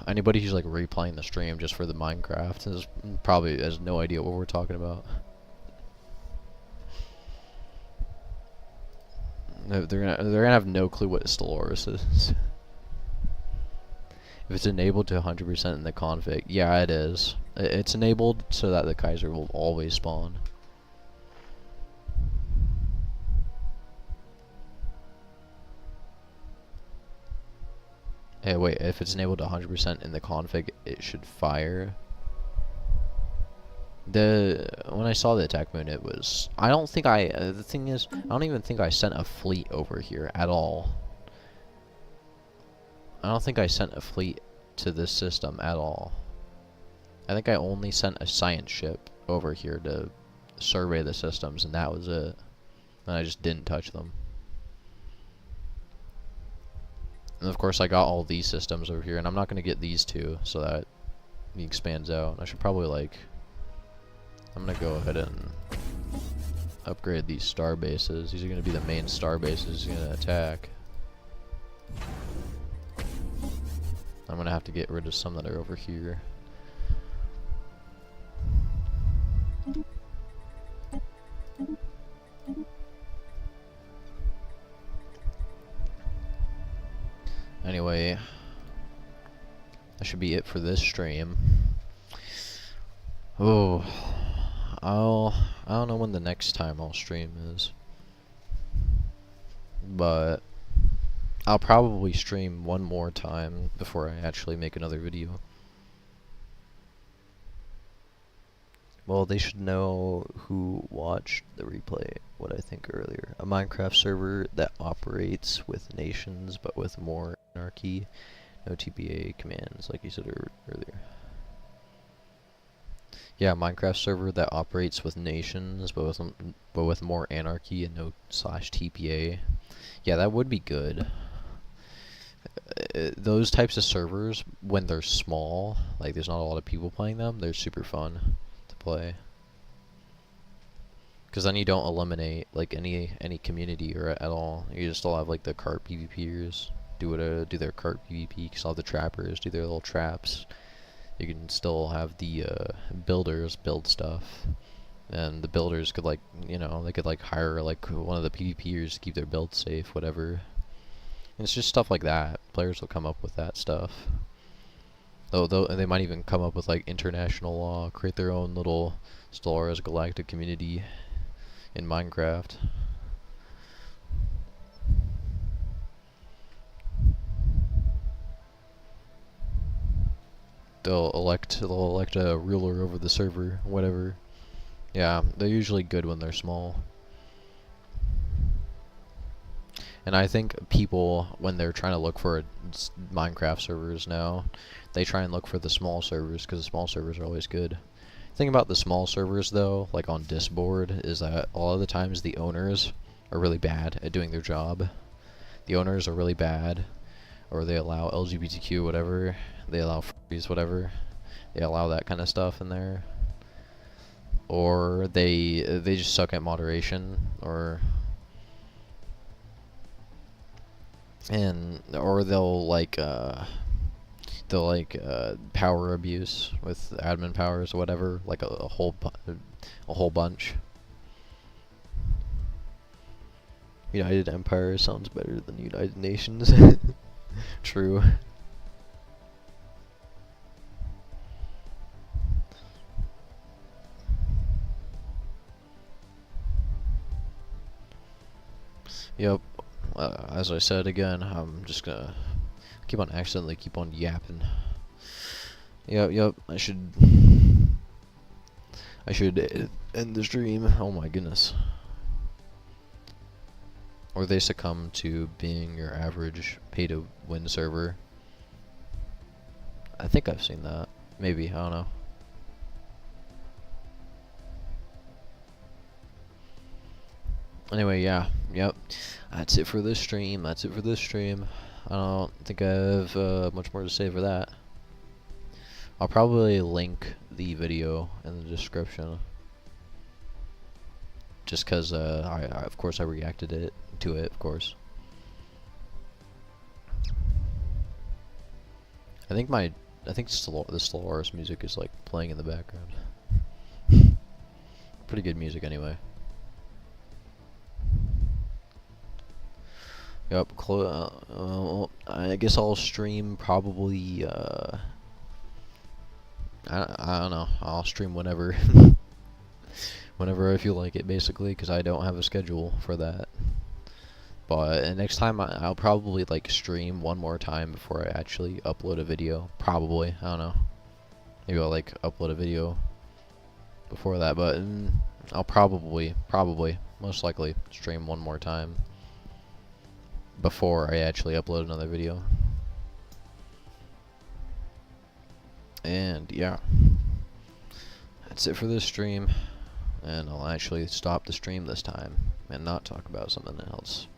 Anybody who's like replaying the stream just for the Minecraft is probably has no idea what we're talking about. They're gonna have no clue what Stellaris is. If it's enabled to 100% in the config, yeah, it is. It's enabled so that the Kaiser will always spawn. Hey, wait, if it's enabled to 100% in the config, it should fire. When I saw the attack moon, it was... I don't think the thing is, I don't even think I sent a fleet over here at all. I don't think I sent a fleet to this system at all. I think I only sent a science ship over here to survey the systems, and that was it. And I just didn't touch them. And of course I got all these systems over here, and I'm not going to get these two so that he expands out. I should probably like I'm gonna go ahead and upgrade these star bases. These are gonna be the main star bases he's gonna attack. I'm gonna have to get rid of some that are over here. Anyway, that should be it for this stream. Oh, I don't know when the next time I'll stream is, but I'll probably stream one more time before I actually make another video. Well, they should know who watched the replay what I think earlier. A Minecraft server that operates with nations but with more anarchy, no TPA commands like you said earlier. Yeah, Minecraft server that operates with nations but with more anarchy and no /TPA. Yeah, that would be good. Those types of servers, when they're small, like there's not a lot of people playing them, they're super fun to play. Because then you don't eliminate like any community or at all. You just still have like the cart PvPers do their cart PvP. Because all the trappers do their little traps. You can still have the builders build stuff, and the builders could, like, you know, they could like hire like one of the PvPers to keep their build safe, whatever. And it's just stuff like that. Players will come up with that stuff. Though they might even come up with like international law, create their own little Stellaris galactic community in Minecraft. They'll elect a ruler over the server, whatever. Yeah, they're usually good when they're small. And I think people, when they're trying to look for Minecraft servers now, they try and look for the small servers, because the small servers are always good. The thing about the small servers, though, like on Discord, is that a lot of the times the owners are really bad at doing their job. The owners are really bad, or they allow LGBTQ, whatever. They allow furries, whatever. They allow that kind of stuff in there. Or they just suck at moderation, or they'll power abuse with admin powers or whatever, like a whole bunch. United Empire sounds better than United Nations. True. Yep. As I said again, I'm just gonna keep on yapping. Yep. I should end the stream. Oh my goodness. Or they succumb to being your average pay-to-win server. I think I've seen that. Maybe, I don't know. Anyway, yeah, yep. That's it for this stream. I don't think I have much more to say for that. I'll probably link the video in the description. Just because, of course, I reacted to it, of course. I think the Stellaris music is like playing in the background. Pretty good music anyway. Yep, I guess I'll stream probably, I don't know, I'll stream whenever. Whenever I feel like it, basically, because I don't have a schedule for that. But next time I'll probably like stream one more time before I actually upload a video. Probably, I don't know. Maybe I'll like upload a video before that, but I'll probably, most likely stream one more time before I actually upload another video. And yeah, that's it for this stream. And I'll actually stop the stream this time and not talk about something else.